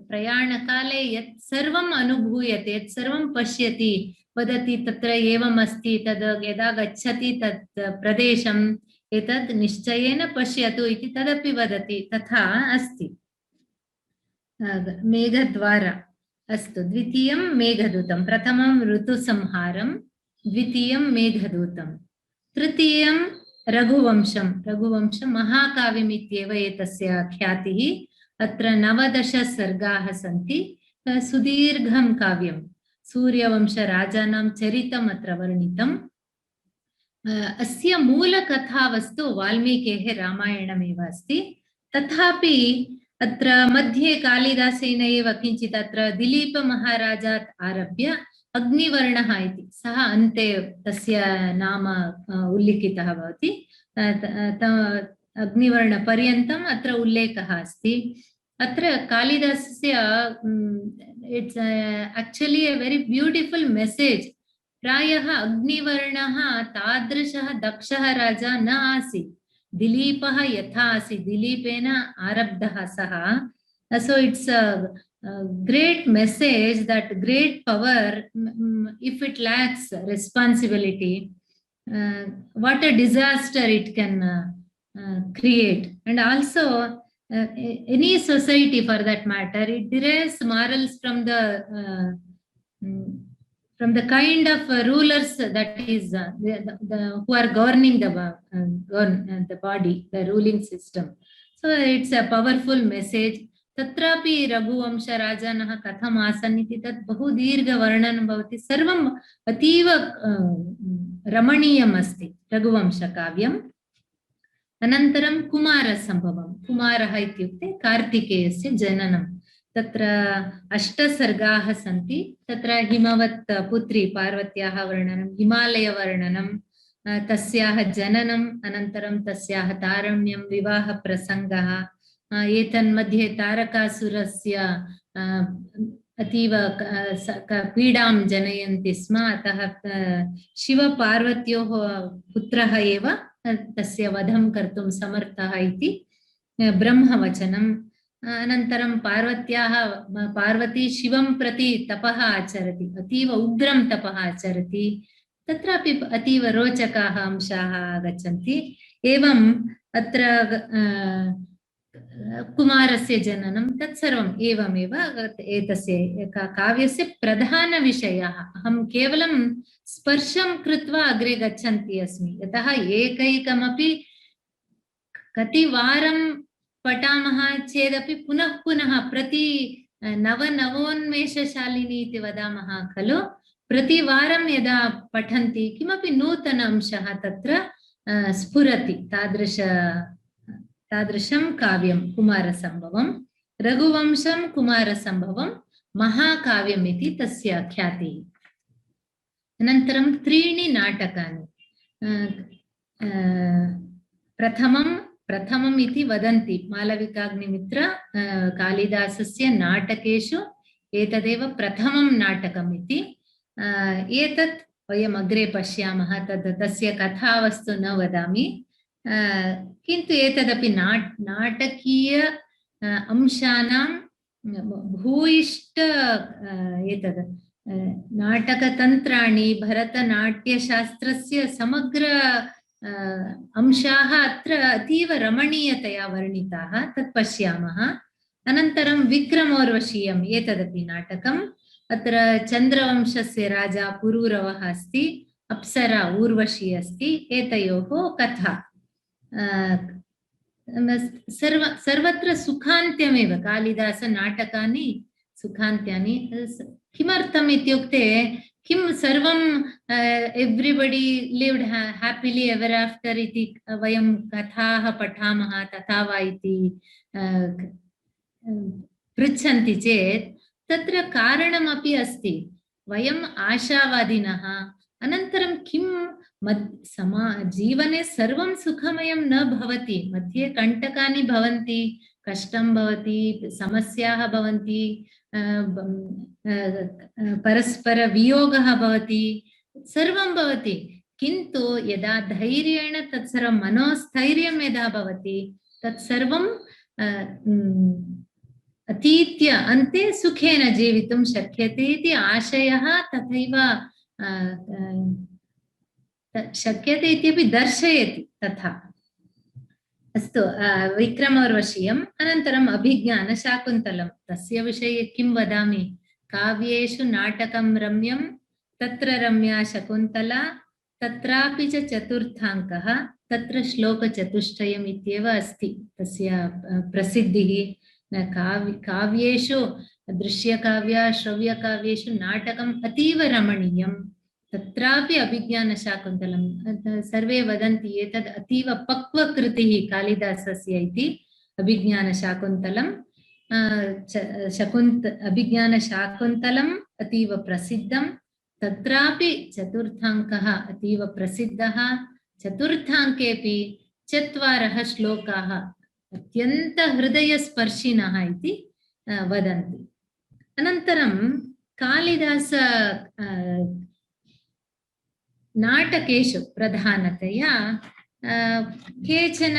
प्रयाणकाले यत् सर्वम् अनुभूयते, यत् सर्वं पश्यति, वदति तत्र एवम् अस्ति, तद् यदा गच्छति तत् प्रदेशम् एतत् निश्चयेन पश्यतु इति तदपि वदति। तथा अस्ति मेघद्वारा। अस्तु, द्वितीयं मेघदूतं, प्रथमं ऋतुसंहारं, द्वितीयं मेघदूतं, तृतीयं रघुवंशं। रघुवंशं महाकाव्यम् इत्येव एतस्य ख्यातिः। अत्र 19 सर्गाः सन्ति, सुदीर्घं काव्यं, सूर्यवंशराजानां चरितम् अत्र वर्णितम्। अस्य मूलकथावस्तु वाल्मीकेः रामायणमेव अस्ति, तथापि अत्र मध्ये कालिदासेन एव किञ्चित् अत्र दिलीपमहाराजात् आरभ्य अग्निवर्णः इति सः अन्ते तस्य नाम उल्लिखितः भवति, अग्निवर्णपर्यन्तम् अत्र उल्लेखः अस्ति। अत्र कालिदासस्य it's actually a very beautiful message. प्रायः अग्निवर्णः तादृशः दक्षः राजा न आसीत्, दिलीपः यथा आसीत्, दिलीपेन आरब्धः सः। So it's a great message that great power, if it lacks responsibility, what a disaster it can create. And also any society for that matter, it derives morals from the kind of rulers that is who are governing the body, the ruling system. So it's a powerful message. तत्रापि रघुवंशराजानः कथम् आसन् इति तत् बहु दीर्घवर्णनं भवति, सर्वम् अतीव रमणीयम् अस्ति रघुवंशकाव्यम्। अनन्तरं कुमारसम्भवं। कुमारः इत्युक्ते कार्तिकेयस्य जननं। तत्र 8 सर्गाः सन्ति। तत्र हिमवत् पुत्री पार्वत्याः वर्णनं, हिमालयवर्णनं, तस्याः जननम्, अनन्तरं तस्याः तारुण्यं, विवाहप्रसङ्गः, एतन्मध्ये तारकासुरस्य अतीव पीडां जनयन्ति स्म, अतः शिवपार्वत्योः पुत्रः एव तस्य वधं कर्तुं समर्थः इति ब्रह्मवचनम्। अनन्तरं पार्वती शिवं प्रति तपः आचरति, अतीव उग्रं तपः आचरति, तत्रापि अतीव रोचकाः अंशाः आगच्छन्ति। एवम् अत्र कुमारस्य जननं तत्सर्वम् एवमेव एतस्य काव्यस्य प्रधानविषयाः। अहं केवलं स्पर्शं कृत्वा अग्रे गच्छन्ती अस्मि, यतः एकैकमपि कतिवारं पठामः चेदपि पुनः पुनः प्रति नवोन्मेषशालिनी इति वदामः खलु, प्रतिवारं यदा पठन्ति किमपि नूतन अंशः तत्र स्फुरति। तादृशं काव्यं कुमारसम्भवं। रघुवंशं कुमारसम्भवं महाकाव्यम् इति तस्य ख्यातिः। अनन्तरं 3 नाटकानि। प्रथमम् इति वदन्ति मालविकाग्निमित्र कालिदासस्य नाटकेषु एतदेव प्रथमं नाटकम् इति। एतत् वयम् अग्रे पश्यामः, तस्य कथावस्तु न वदामि, किन्तु एतदपि नाटकीय अंशानां भूयिष्ठ एतद् नाटकतन्त्राणि, भरतनाट्यशास्त्रस्य समग्र अंशाः अत्र अतीव रमणीयतया वर्णिताः, तत् पश्यामः। अनन्तरं विक्रमोर्वशीयम् एतदपि नाटकम्। अत्र चन्द्रवंशस्य राजा पुरूरवः अस्ति, अप्सरा ऊर्वशी अस्ति, एतयोः कथा। सर्वत्र सुखान्त्यमेव, कालिदासनाटकानि सुखान्त्यानि। किमर्थम् इत्युक्ते किं सर्वं everybody lived happily ever after इति वयं कथाः पठामः तथा वा इति पृच्छन्ति चेत् तत्र कारणमपि अस्ति। वयम् आशावादिनः, अनन्तरं किं जीवने सर्वं सुखमयं न भवति, मध्ये कण्टकानि भवन्ति, कष्टं भवति, समस्याः भवन्ति, परस्पर वियोगः भवति, सर्वं भवति। किन्तु यदा धैर्येण तत्सर्वं मनोस्थैर्यं यदा भवति तत्सर्वं अतीत्य अन्ते सुखेन जीवितुं शक्यते इति आशयः तथैव शक्यते इत्यपि दर्शयति तथा। अस्तु, विक्रमोर्वशीयम् अनन्तरम् अभिज्ञानशाकुन्तलं। तस्य विषये किं वदामि? काव्येषु नाटकं रम्यं तत्र रम्या शकुन्तला तत्रापि च चतुर्थाङ्कः तत्र श्लोकचतुष्टयम् इत्येव अस्ति तस्य प्रसिद्धिः। काव्येषु दृश्यकाव्य श्रव्यकाव्येषु नाटकम् अतीव रमणीयं, तत्रापि अभिज्ञानशाकुन्तलं। सर्वे वदन्ति एतद् अतीव पक्वकृतिः कालिदासस्य इति। अभिज्ञानशाकुन्तलं अभिज्ञानशाकुन्तलम् अतीव प्रसिद्धं, तत्रापि चतुर्थाङ्कः अतीव प्रसिद्धः। चतुर्थाङ्केऽपि 4 श्लोकाः अत्यन्त हृदयस्पर्शिनः इति वदन्ति। अनन्तरं कालिदास नाटकेषु प्रधानतया केचन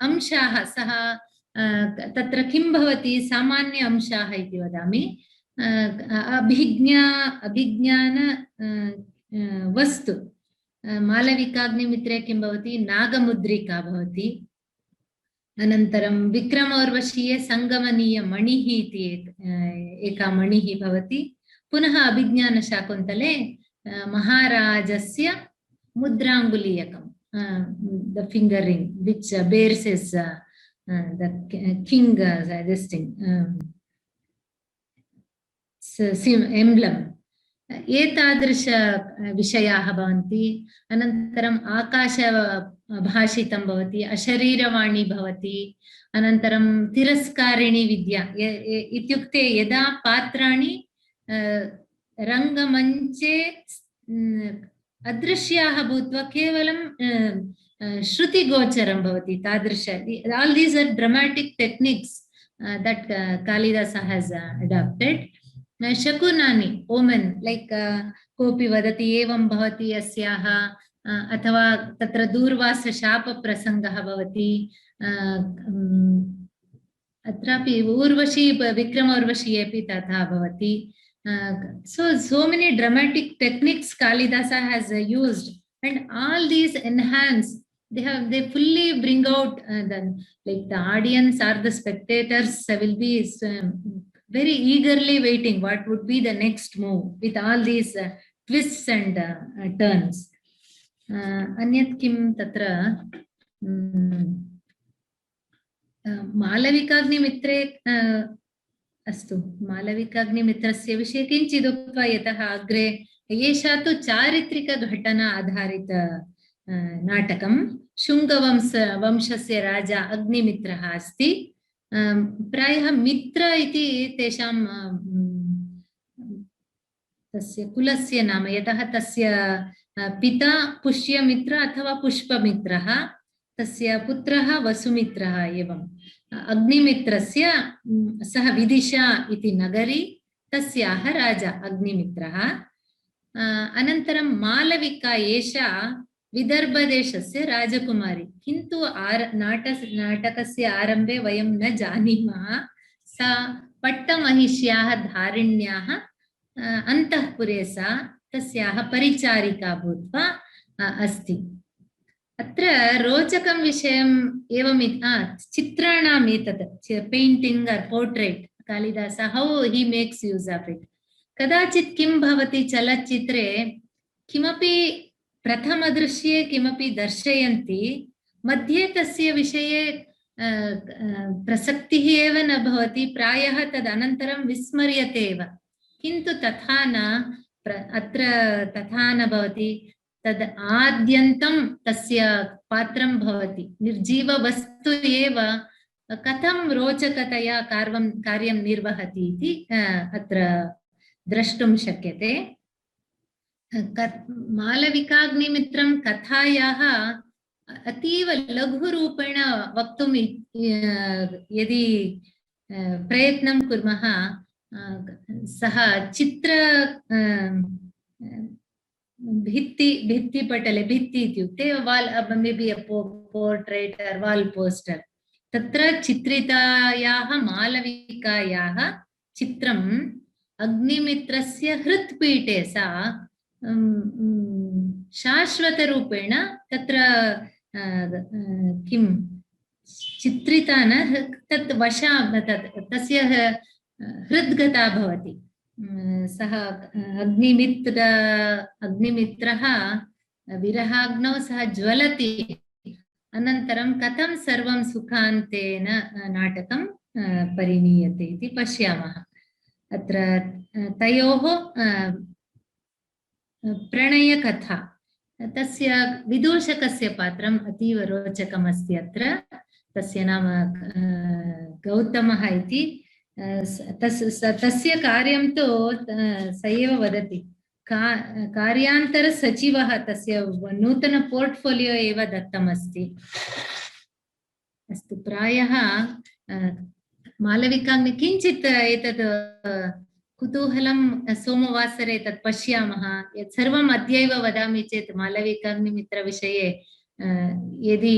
अंशाः, सः तत्र किं भवति, सामान्य अंशाः इति वदामि। अभिज्ञान वस्तु मालविकाग्निमित्रे किं भवति, नागमुद्रिका भवति। अनन्तरं विक्रमोर्वशीये सङ्गमनीय मणिः इति एका मणिः भवति। पुनः अभिज्ञानशाकुन्तले महाराजस्य मुद्राङ्गुलीयकं, the finger ring which bears his the king this thing emblem, एतादृश विषयाः भवन्ति। अनन्तरम् आकाशभाषितं भवति, अशरीरवाणी भवति। अनन्तरं तिरस्कारिणी विद्या इत्युक्ते यदा पात्राणि रङ्गमञ्चे अदृश्याः भूत्वा केवलं श्रुतिगोचरं भवति, तादृश। all these are dramatic techniques that Kalidasa has adopted. शकुनानि, ओमेन्, लैक् कोऽपि वदति एवं भवति अस्याः, अथवा तत्र दूर्वासशापप्रसङ्गः भवति। अत्रापि ऊर्वशी, विक्रमोर्वशी अपि तथा भवति। So many dramatic techniques Kalidasa has used, and all these enhance, they fully bring out like the audience or the spectators will be very eagerly waiting what would be the next move with all these twists and turns. Anyat kim tatra मालविकाग्निमित्रे अस्तु, मालविकाग्निमित्रस्य विषये किञ्चित् उक्त्वा, यतः अग्रे एषा तु चारित्रिकघटना आधारित नाटकं। शुङ्गवंशस्य राजा अग्निमित्रः अस्ति। प्रायः मित्र इति तेषां तस्य कुलस्य नाम, यतः तस्य पिता पुष्यमित्र अथवा पुष्पमित्रः, तस्य पुत्रः वसुमित्रः। एवं अग्निमित्रस्य सः विदिशा इति नगरी, तस्याः राजा अग्निमित्रः। अनन्तरं मालविका एषा विदर्भदेशस्य राजकुमारी, किन्तु नाटकस्य आरम्भे वयं न जानीमः सा पट्टमहिष्याः धारिण्याः अन्तःपुरे सा तस्याः परिचारिका भूत्वा अस्ति। अत्र रोचकं विषयम् एवं चित्राणाम् एतत् पेण्टिङ्ग् आर् पोर्ट्रेट् कालिदास हौ ही मेक्स् यूस् आफ् इट्। कदाचित् किं भवति, चलच्चित्रे किमपि प्रथमदृश्ये किमपि दर्शयन्ति, मध्ये तस्य विषये प्रसक्तिः एव न भवति, प्रायः तदनन्तरं विस्मर्यते एव। किन्तु तथा न, अत्र तथा न भवति, तद् आद्यन्तं तस्य पात्रं भवति, निर्जीववस्तु एव कथं रोचकतया कार्यं निर्वहति इति अत्र द्रष्टुं शक्यते। मालविकाग्निमित्रं कथायाः अतीव लघुरूपेण वक्तुं यदि प्रयत्नं कुर्मः, सः चित्र भित्तिपटले, भित्ति इत्युक्ते वाल्, मे बि अ पोर्ट्रेट् आर् वाल् पोस्टर्, तत्र चित्रितायाः मालविकायाः चित्रम् अग्निमित्रस्य हृत्पीठे सा शाश्वतरूपेण तत्र किं चित्रिता न, तत् वशा तस्य हृद्गता भवति। सः अग्निमित्रः विरहाग्नौ सः ज्वलति, अनन्तरं कथं सर्वं सुखान्तेन नाटकं परिणीयते इति पश्यामः। अत्र तयोः प्रणयकथा, तस्य विदूषकस्य पात्रम् अतीव रोचकमस्ति। अत्र तस्य नाम गौतमः इति। तस्य कार्यं तु स एव वदति, कार्यान्तरसचिवः, तस्य नूतन पोर्ट्फोलियो एव दत्तमस्ति। अस्तु, प्रायः मालविकाग्नि किञ्चित् एतत् कुतूहलं सोमवासरे तत् पश्यामः। यत् सर्वम् अद्यैव वदामि चेत् मालविकाग्निमित्रविषये यदि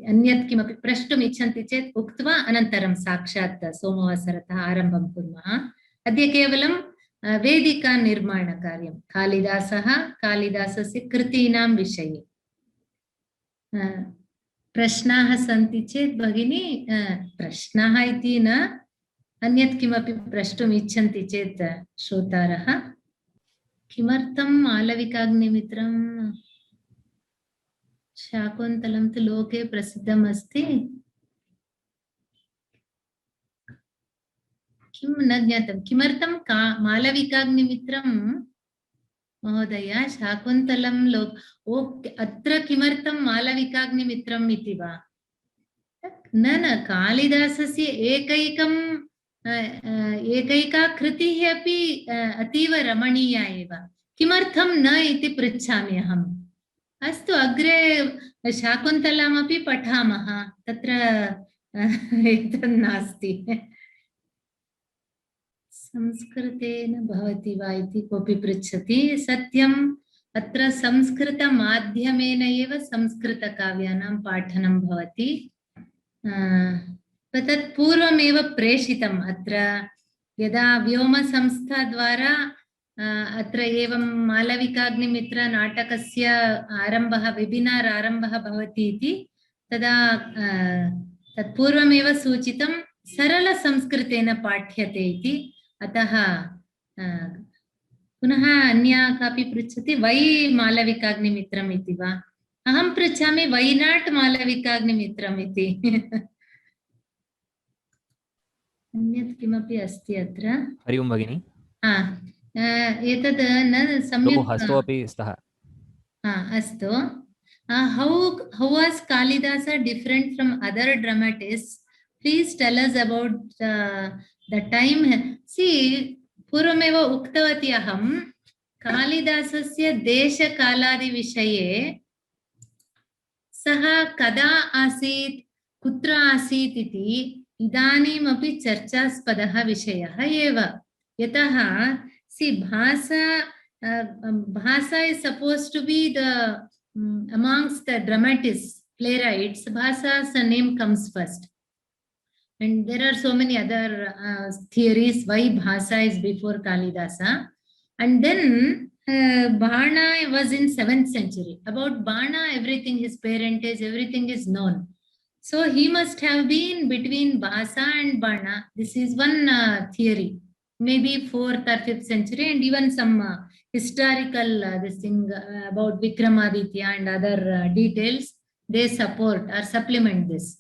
अन्यत् किमपि प्रष्टुम् इच्छन्ति चेत् उक्त्वा अनन्तरं साक्षात् सोमवासरतः आरम्भं कुर्मः। अद्य केवलं वेदिका निर्माणकार्यं, कालिदासस्य कृतीनां विषये। प्रश्नाः सन्ति चेत् भगिनी, प्रश्नाः इति न, अन्यत् किमपि प्रष्टुम् इच्छन्ति चेत् श्रोतारः। किमर्थं मालविकाग्निमित्रं शाकुन्तलं तु लोके प्रसिद्धम् अस्ति, किं न ज्ञातं? किमर्थं मालविकाग्निमित्रं महोदय शाकुन्तलं अत्र किमर्थं मालविकाग्निमित्रम् इति वा? न, कालिदासस्य एकैका कृतिः अपि अतीव रमणीया एव। किमर्थं न इति पृच्छामि अहम्। अस्तु, अग्रे शाकुन्तलमपि पठामः, तत्र एतत् नास्ति। संस्कृतेन भवति वा इति कोऽपि पृच्छति। सत्यम्, अत्र संस्कृतमाध्यमेन एव संस्कृतकाव्यानां पाठनं भवति। तत् पूर्वमेव प्रेषितम्। अत्र यदा व्योमसंस्थाद्वारा अत्र एवं मालविकाग्निमित्र नाटकस्य आरम्भः, वेबिनार् आरम्भः भवति इति, तदा तत्पूर्वमेव सूचितं सरलसंस्कृतेन पाठ्यते इति। अतः पुनः अन्या कापि पृच्छति, वै मालविकाग्निमित्रम् इति वा? अहं पृच्छामि, वै नाट् मालविकाग्निमित्रम् इति। अन्यत् किमपि अस्ति अत्र? हरि ओं भगिनी। एतद् न सम्यक् हस्तोपि स्तः। अस्तु। How was Kalidasa different from other dramatists? Please tell us about the time. See, पूर्वमेव उक्तवती अहं, कालिदासस्य देशकालादिविषये सः कदा आसीत्, कुत्र आसीत् इति इदानीमपि चर्चास्पदः विषयः एव। यतः भाषा is supposed to be the amongst the dramatists, playwrights, Bhasa's name comes first. And there are so many other theories why Bhasa is before Kalidasa. And then Bana was in 7th century. About Bana, everything, his parentage, everything is known. So he must have been between Bhasa and Bana. This is one theory. Maybe 4th or 5th century, and even some historical this thing about Vikramaditya and other details, they support or supplement this.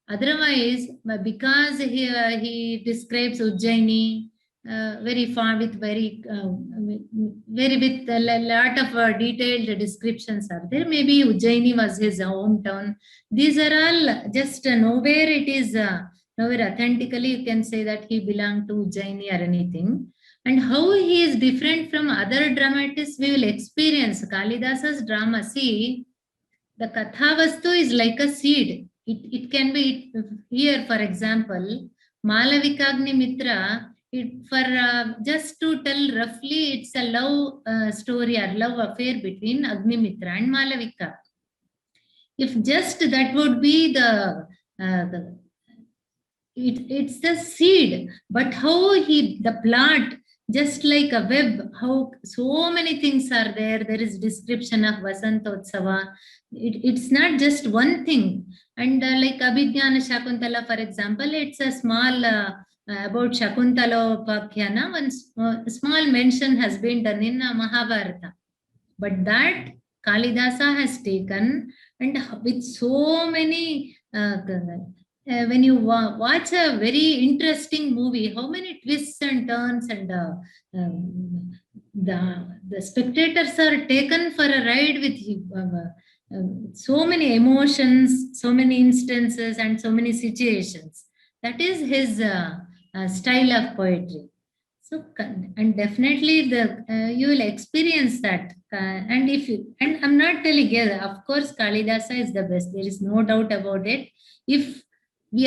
Otherwise, because he describes Ujjaini, very far with very with a lot of detailed descriptions are there. Maybe Ujjaini was his hometown. These are all just nowhere it is nowhere authentically you can say that he belonged to Ujjaini or anything. And how he is different from other dramatists, we will experience. Kalidasa's drama, see, the Kathavastu is like a seed. It can be here, for example, Malavikagni-mitra, just to tell roughly, it's a love story or love affair between Agnimitra and Malavika. If just that would be it's the seed, but how the plot, just like a web, how so many things are there. There is description of Vasantotsava. It's not just one thing. And like Abhijnana Shakuntala, for example, it's a small about Shakuntala Upakhyana, one small mention has been done in Mahabharata. But that Kalidasa has taken, and with so many when you watch a very interesting movie, how many twists and turns, and the spectators are taken for a ride with so many emotions, so many instances, and so many situations. That is his style of poetry. So, and definitely you will experience that. And I'm not telling you, of course, Kalidasa is the best. There is no doubt about it. If we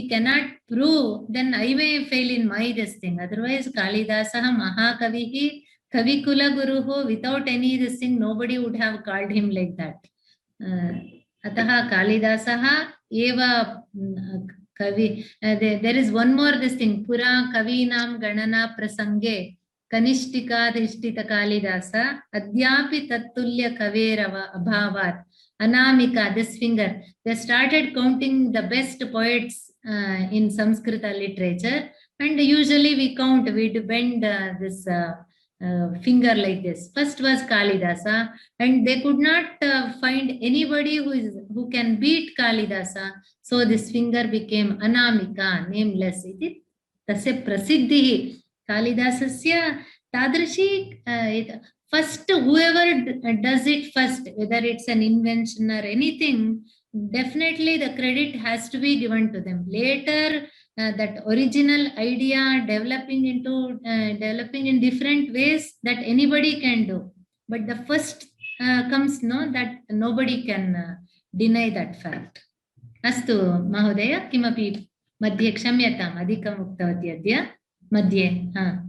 cannot prove, then I may fail in my this thing. Otherwise, Kalidasa Mahakavihi Kavikula Guruho, without any this thing, nobody would have called him like that. Ataha Kalidasaha Eva Kavi. There is one more this thing. Pura Kavinam Ganana Prasange Kanishtika Dhishtita Kalidasa Adyapi Tattulya Kaverava Abhavat. Anamika, this finger. They started counting the best poets in Sanskrita literature, and usually we bend this finger like this. First was Kalidasa, and they could not find anybody who can beat Kalidasa. So this finger became Anamika, nameless. Iti tasya prasiddhi Kalidasasya tadrishi. First, whoever does it first, whether it's an invention or anything, definitely the credit has to be given to them. Later, that original idea developing in different ways that anybody can do. But the first comes, no, that nobody can deny that fact. Astu, Mahodaya, kimapi madhye kshamyatam adhikam uktavati adya madhye.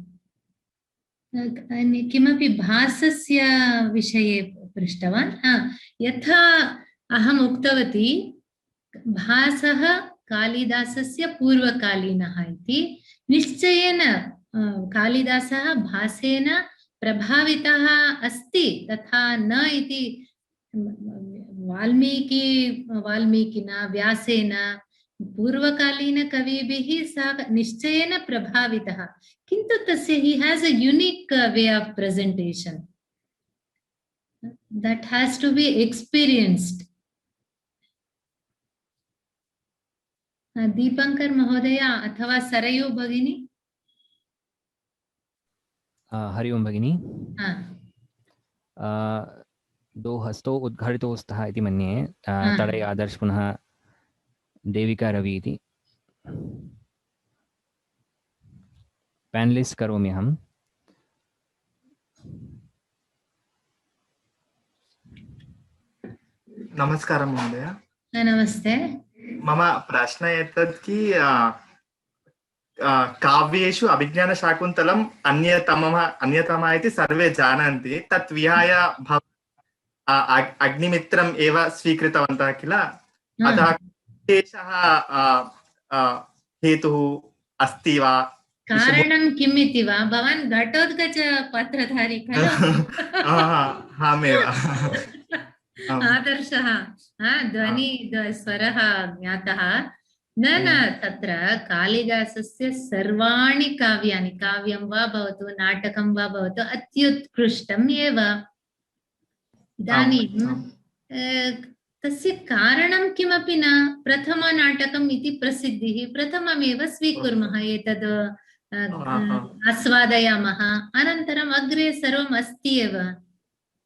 किमपि भासस्य विषये पृष्टवान् यथा अहम् उक्तवती भासः कालिदासस्य पूर्वकालीनः इति निश्चयेन कालिदासः भासेन प्रभावितः अस्ति तथा न इति वाल्मीकिना व्यासेन पूर्वकालीन कविभिः सः निश्चयेन प्रभावितः किन्तु तस्य he has a unique way of presentation that has to be experienced. Deepankar Mahodaya अथवा सरयू भगिनी. हरि ओम भगिनी. दो हस्तौ उद्घाटितो स्तः इति मन्ये तडय आदर्श पुनः देविका रवि इति पैनलिस्ट करोमि अहम्. नमस्कारं महोदय. नमस्ते. मम प्रश्नः एतत् कि काव्येषु अभिज्ञानशाकुन्तलम् अन्यतमः इति सर्वे जानन्ति. तत् विहाय अग्निमित्रम् एव स्वीकृतवन्तः किल. अतः एषः हेतुः अस्ति वा? कारणं किम् इति वा? भवान् घटोत्कच पत्रधारी खलु? अहमेव. आदर्शः ध्वनि स्वरः ज्ञातः. न तत्र कालिदासस्य सर्वाणि काव्यानि, काव्यं वा भवतु नाटकं वा भवतु, अत्युत्कृष्टम् एव. इदानीं तस्य कारणं किमपि न. प्रथमनाटकम् इति प्रसिद्धिः, प्रथममेव स्वीकुर्मः. एतद् आस्वादयामः, अनन्तरम् अग्रे सर्वम् अस्ति एव।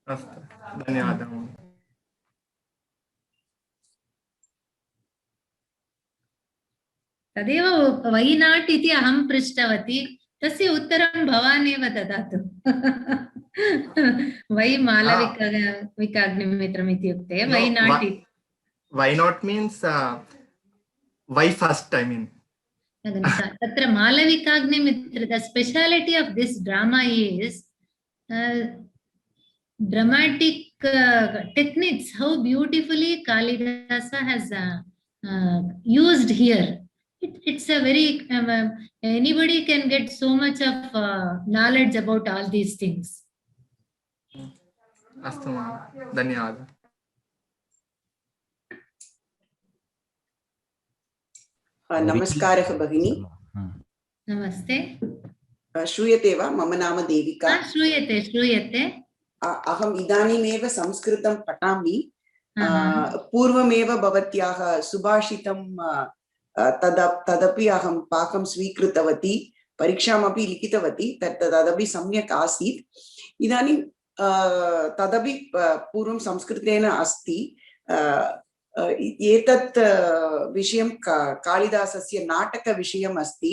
अस्तु, धन्यवादः। तदेव वै नाट् इति अहं पृष्टवती, तस्य उत्तरं भवान् एव ददातु। वै मालविकाग्निमित्रम् इत्युक्ते वै not. Why not means why first, I mean. तत्र Malavikagnimitra, the speciality of this drama is dramatic techniques, how beautifully Kalidasa has used here. It's a very anybody can get so much of knowledge about all these things. अस्तु, धन्यवादः। नमस्कारः भगिनी। नमस्ते। श्रूयते वा? मम नाम देविका। श्रूयते श्रूयते। अहम् इदानीमेव संस्कृतं पठामि। पूर्वमेव भवत्याः सुभाषितं तदपि अहं पाकं स्वीकृतवती, परीक्षामपि लिखितवती, तदपि सम्यक् आसीत्। इदानीं तदपि पूर्वं संस्कृतेन अस्ति। एतत् विषयं कालिदासस्य नाटकविषयम् अस्ति।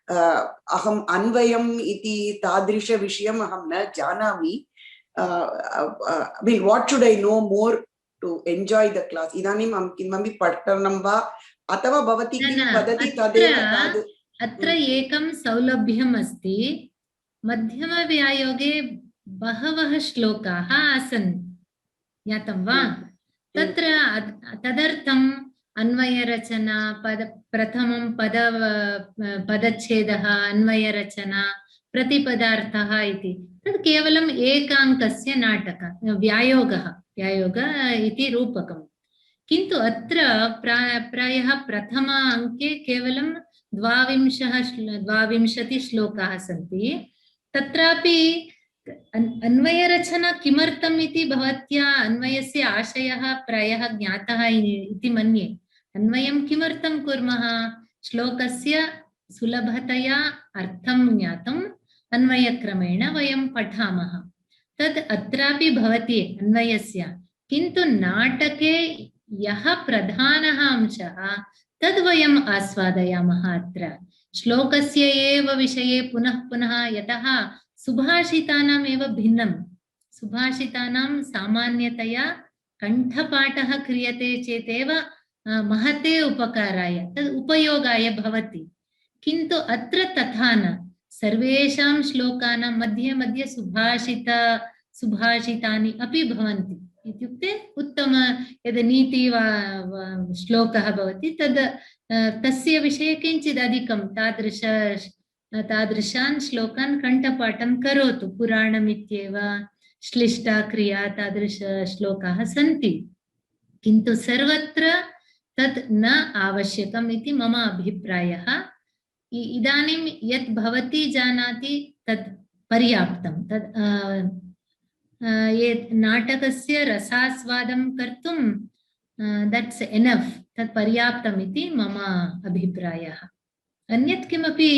अहम् अन्वयम् इति तादृशविषयम् अहं न जानामि। I mean, what should I know more to enjoy the class? इदानीम् अहं किमपि पठनं वा अथवा भवती किं वदति तदेव? अत्र एकं सौलभ्यम् अस्ति, मध्यमव्यायोगे बहवः श्लोकाः आसन्, ज्ञातं वा? तत्र तदर्थम् अन्वयरचना, प्रथमं पदच्छेदः, अन्वयरचना, प्रतिपदार्थः इति, तद् केवलम् एकाङ्कस्य नाटकं, व्यायोगः इति रूपकम्। किन्तु अत्र प्रायः प्रथम अङ्के केवलं 22 श्लोकाः सन्ति। तत्रापि अन्वयरचना किमर्थम् इति भवत्या अन्वयस्य आशयः प्रायः ज्ञातः इति मन्ये। अन्वयं किमर्थं कुर्मः? श्लोकस्य सुलभतया अर्थं ज्ञातुम् अन्वयक्रमेण वयं पठामः। तद् अत्रापि भवति अन्वयस्य। किन्तु नाटके यः प्रधानः अंशः तद् वयम् आस्वादयामः। अत्र श्लोकस्य एव विषये पुनः पुनः, यतः सुभाषितानाम् एव भिन्नं। सुभाषितानां सामान्यतया कण्ठपाठः क्रियते चेतेव महते उपकाराय, तद् उपयोगाय भवति। किन्तु अत्र तथा न। सर्वेषां श्लोकानां मध्ये मध्ये सुभाषितानि अपि भवन्ति। इत्युक्ते उत्तम यद् नीति श्लोकः भवति तद् तस्य विषये किञ्चित् अधिकं तादृशान् श्लोकान् कण्ठपाठं करोतु। पुराणमित्येव, श्लिष्टा क्रिया, तादृश श्लोकाः सन्ति। किन्तु सर्वत्र तत् न आवश्यकम् इति मम अभिप्रायः। इदानीं यत् भवती जानाति तत् पर्याप्तं। तत् नाटकस्य रसास्वादं कर्तुं दट्स् एनफ्, तत् पर्याप्तम् इति मम अभिप्रायः। अन्यत् किमपि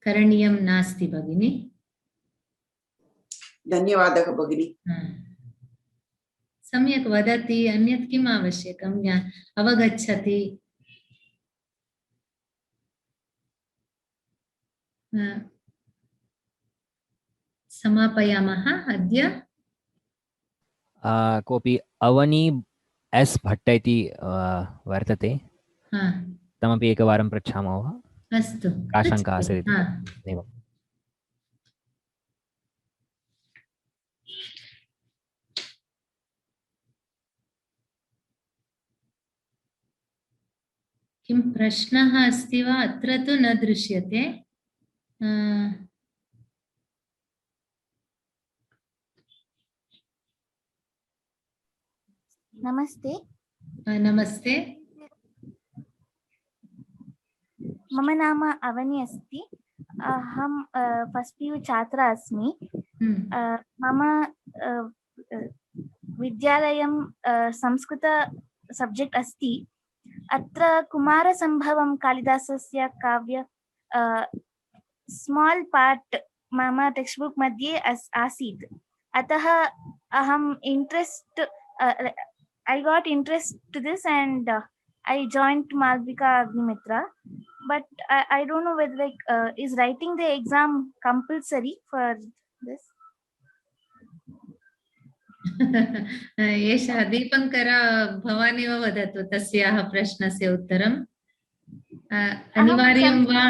करणीयं नास्ति भगिनी। धन्यवादः भगिनी। सम्यक् वदति। अन्यत् किम् आवश्यकं? अवगच्छति। समापयामः अद्य। कोऽपि अवनी एस् भट्ट इति वर्तते, तमपि एकवारं पृच्छामः वा? अस्तु। का शङ्का आसीत्? एवं। किं प्रश्नः अस्ति वा? अत्र तु न दृश्यते। नमस्ते। नमस्ते। मम नाम अवनी अस्ति। अहं फस्ट् PU छात्रा अस्मि। मम विद्यालयं संस्कृत सब्जेक्ट् अस्ति। अत्र कुमारसम्भवं कालिदासस्य काव्य स्माल् पार्ट् मम टेक्स्ट् बुक् मध्ये आसीत्, अतः अहम् interest I got interest to this and I joined Malvika Agnimitra, but I don't know whether is writing the exam compulsory for this. एषः दीपङ्कर भवानेव वदतु तस्याः प्रश्नस्य उत्तरम्। अनिवार्यं वा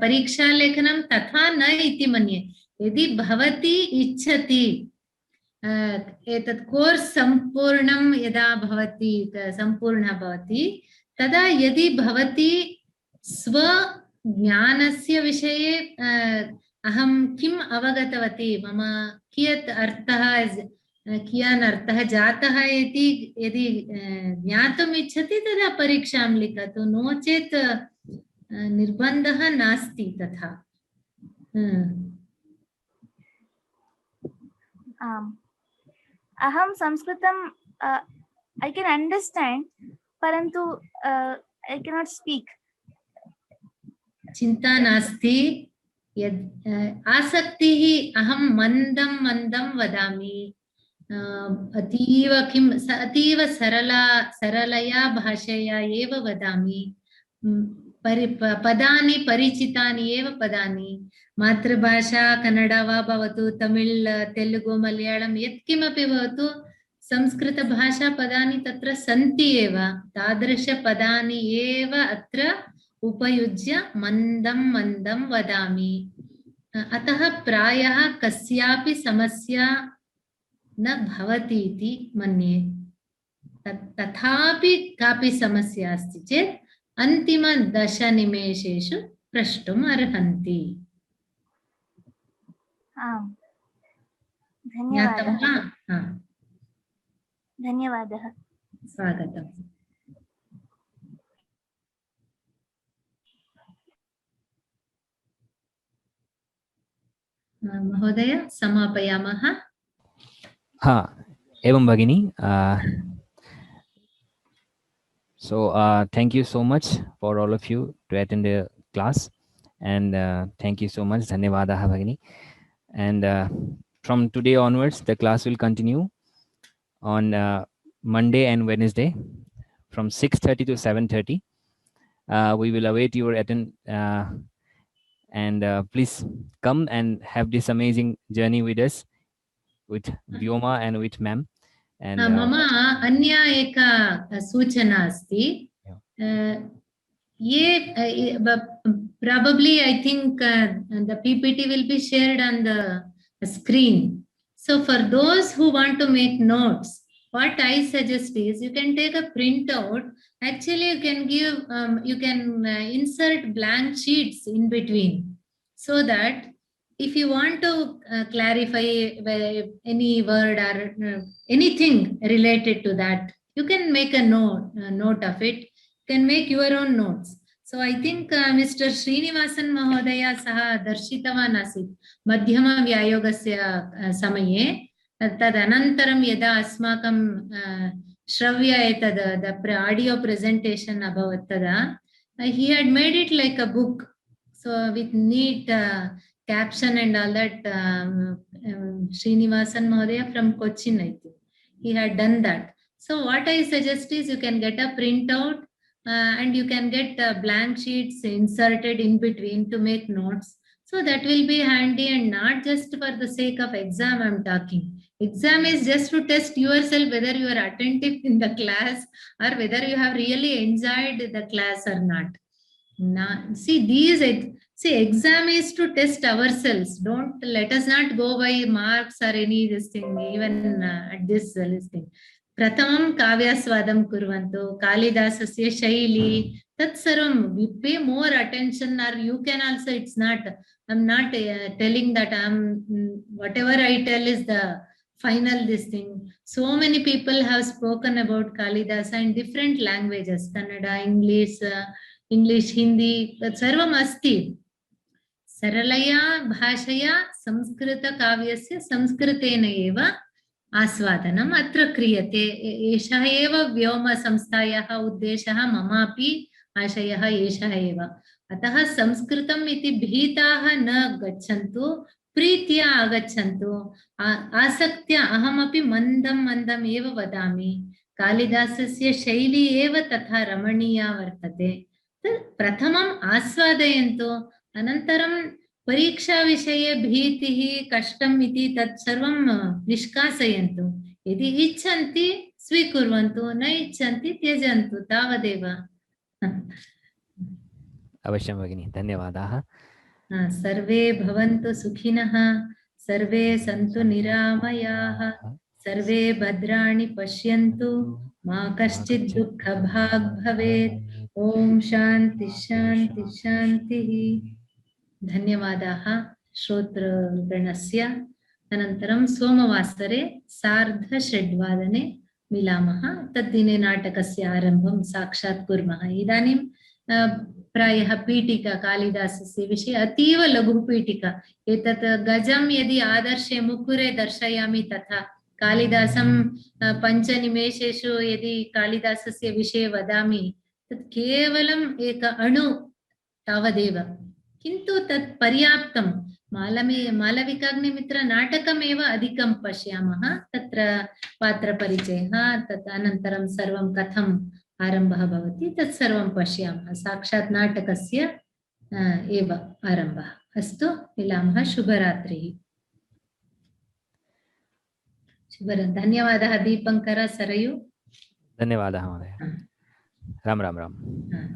परीक्षालेखनं तथा न इति मन्ये। यदि भवती इच्छति एतत् कोर्स् सम्पूर्णं यदा भवति सम्पूर्णः भवति तदा यदि भवती स्वज्ञानस्य विषये अहं किम् अवगतवती, मम कियत् अर्थः कियान् अर्थः जातः इति यदि ज्ञातुम् इच्छति तदा परीक्षां लिखतु, नो चेत् निर्बन्धः नास्ति तथा। अहं संस्कृतं I can understand, परन्तु I cannot speak. चिन्ता नास्ति, यद् आसक्तिः अहं मन्दं मन्दं वदामि, अतीव सरलया भाषया एव वदामि, पदानि परिचितानि एव पदानि, मातृभाषा कन्नड वा भवतु, तमिळ् तेलुगु मलयाळं यत्किमपि भवतु, संस्कृतभाषा पदानि तत्र सन्ति एव, तादृशपदानि एव अत्र उपयुज्य मन्दं मन्दं वदामि। अतः प्रायः कस्यापि समस्या न भवति इति मन्ये। तथापि कापि समस्या अस्ति चेत् अन्तिम 10 निमेषेषु प्रष्टुम् अर्हन्ति। धन्यवादः। स्वागतम्। महोदय समापयामः। एवं भगिनी। So thank you so much for all of you to attend the class, and thank you so much. Dhanyavadah Bhagini. And from today onwards, the class will continue on Monday and Wednesday from 6:30 to 7:30. We will await your attend and please come and have this amazing journey with us, with Vyoma and with ma'am. And मम अन्या एका सूचना अस्ति। Probably I think the PPT will be shared on the screen. So for those who want to make notes, what I suggest is you can take a printout. Actually, you can give you can insert blank sheets in between, so that if you want to clarify any word or anything related to that, you can make a note of it. You can make your own notes. So I think Mr. Srinivasan Mahodaya saha darshitavan asit madhyama vyayogasya samaye. Tadanantaram yada asmakam shravya etad the audio presentation abhavat tada, he had made it like a book, so with neat caption and all that. Srinivasan Mahodaya from Cochin, I think he had done that. So what I suggest is you can get a printout and you can get blank sheets inserted in between to make notes. So that will be handy, and not just for the sake of exam I'm talking. Exam is just to test yourself whether you are attentive in the class or whether you have really enjoyed the class or not. Now, see, exam is to test ourselves. Don't let us not go by marks or any this thing, even at this listing. Pratamam kavyasvadam kurvantu, Kalidasasya shaili, tat sarvam, we pay more attention, or you can also, it's not, I'm not telling that whatever I tell is the final this thing. So many people have spoken about Kalidasa in different languages, Kannada, English, Hindi, sarvam asti. Saralaya bhashaya samskrita kavyasya samskritena eva आस्वादनम् अत्र क्रियते। एषः एव व्योम संस्थायाः उद्देशः, ममापि आशयः एषः एव। अतः संस्कृतम् इति भीताः न गच्छन्तु, प्रीत्या आगच्छन्तु, आसक्त्या। अहमपि मन्दं मन्दम् एव वदामि। कालिदासस्य शैली एव तथा रमणीया वर्तते। प्रथमम् आस्वादयन्तु, अनन्तरं परीक्षाविषये भीतिः कष्टम् इति तत् सर्वं निष्कासयन्तु। यदि इच्छन्ति स्वीकुर्वन्तु, न इच्छन्ति त्यजन्तु, तावदेव। अवश्यं भगिनी, धन्यवादाः। सर्वे भवन्तु सुखिनः, सर्वे सन्तु निरामयाः, सर्वे भद्राणि पश्यन्तु, मा कश्चित् दुःखभाग् भवेत्। ओम शांति शांति शान्तिः। धन्यवादाः श्रोतृगणस्य। अनन्तरं सोमवासरे 6:30 मिलामः। तद्दिने नाटकस्य आरम्भं साक्षात् कुर्मः। इदानीं प्रायः पीठिका कालिदासस्य विषये अतीव लघुपीठिका। एतत् गजं यदि आदर्शे मुकुरे दर्शयामि तथा कालिदासं 5 निमेषेषु यदि कालिदासस्य विषये वदामि तत् केवलम् एक अणु तावदेव, किन्तु तत् पर्याप्तं। मालविकाग्निमित्र नाटकमेव अधिकं पश्यामः। तत्र पात्रपरिचयः, तत् अनन्तरं सर्वं कथम् आरम्भः भवति तत् सर्वं पश्यामः। साक्षात् नाटकस्य एव आरम्भः। अस्तु, मिलामः। शुभरात्रिः। धन्यवादः दीपङ्कर, सरयु। धन्यवादः महोदय। राम राम राम। हाँ,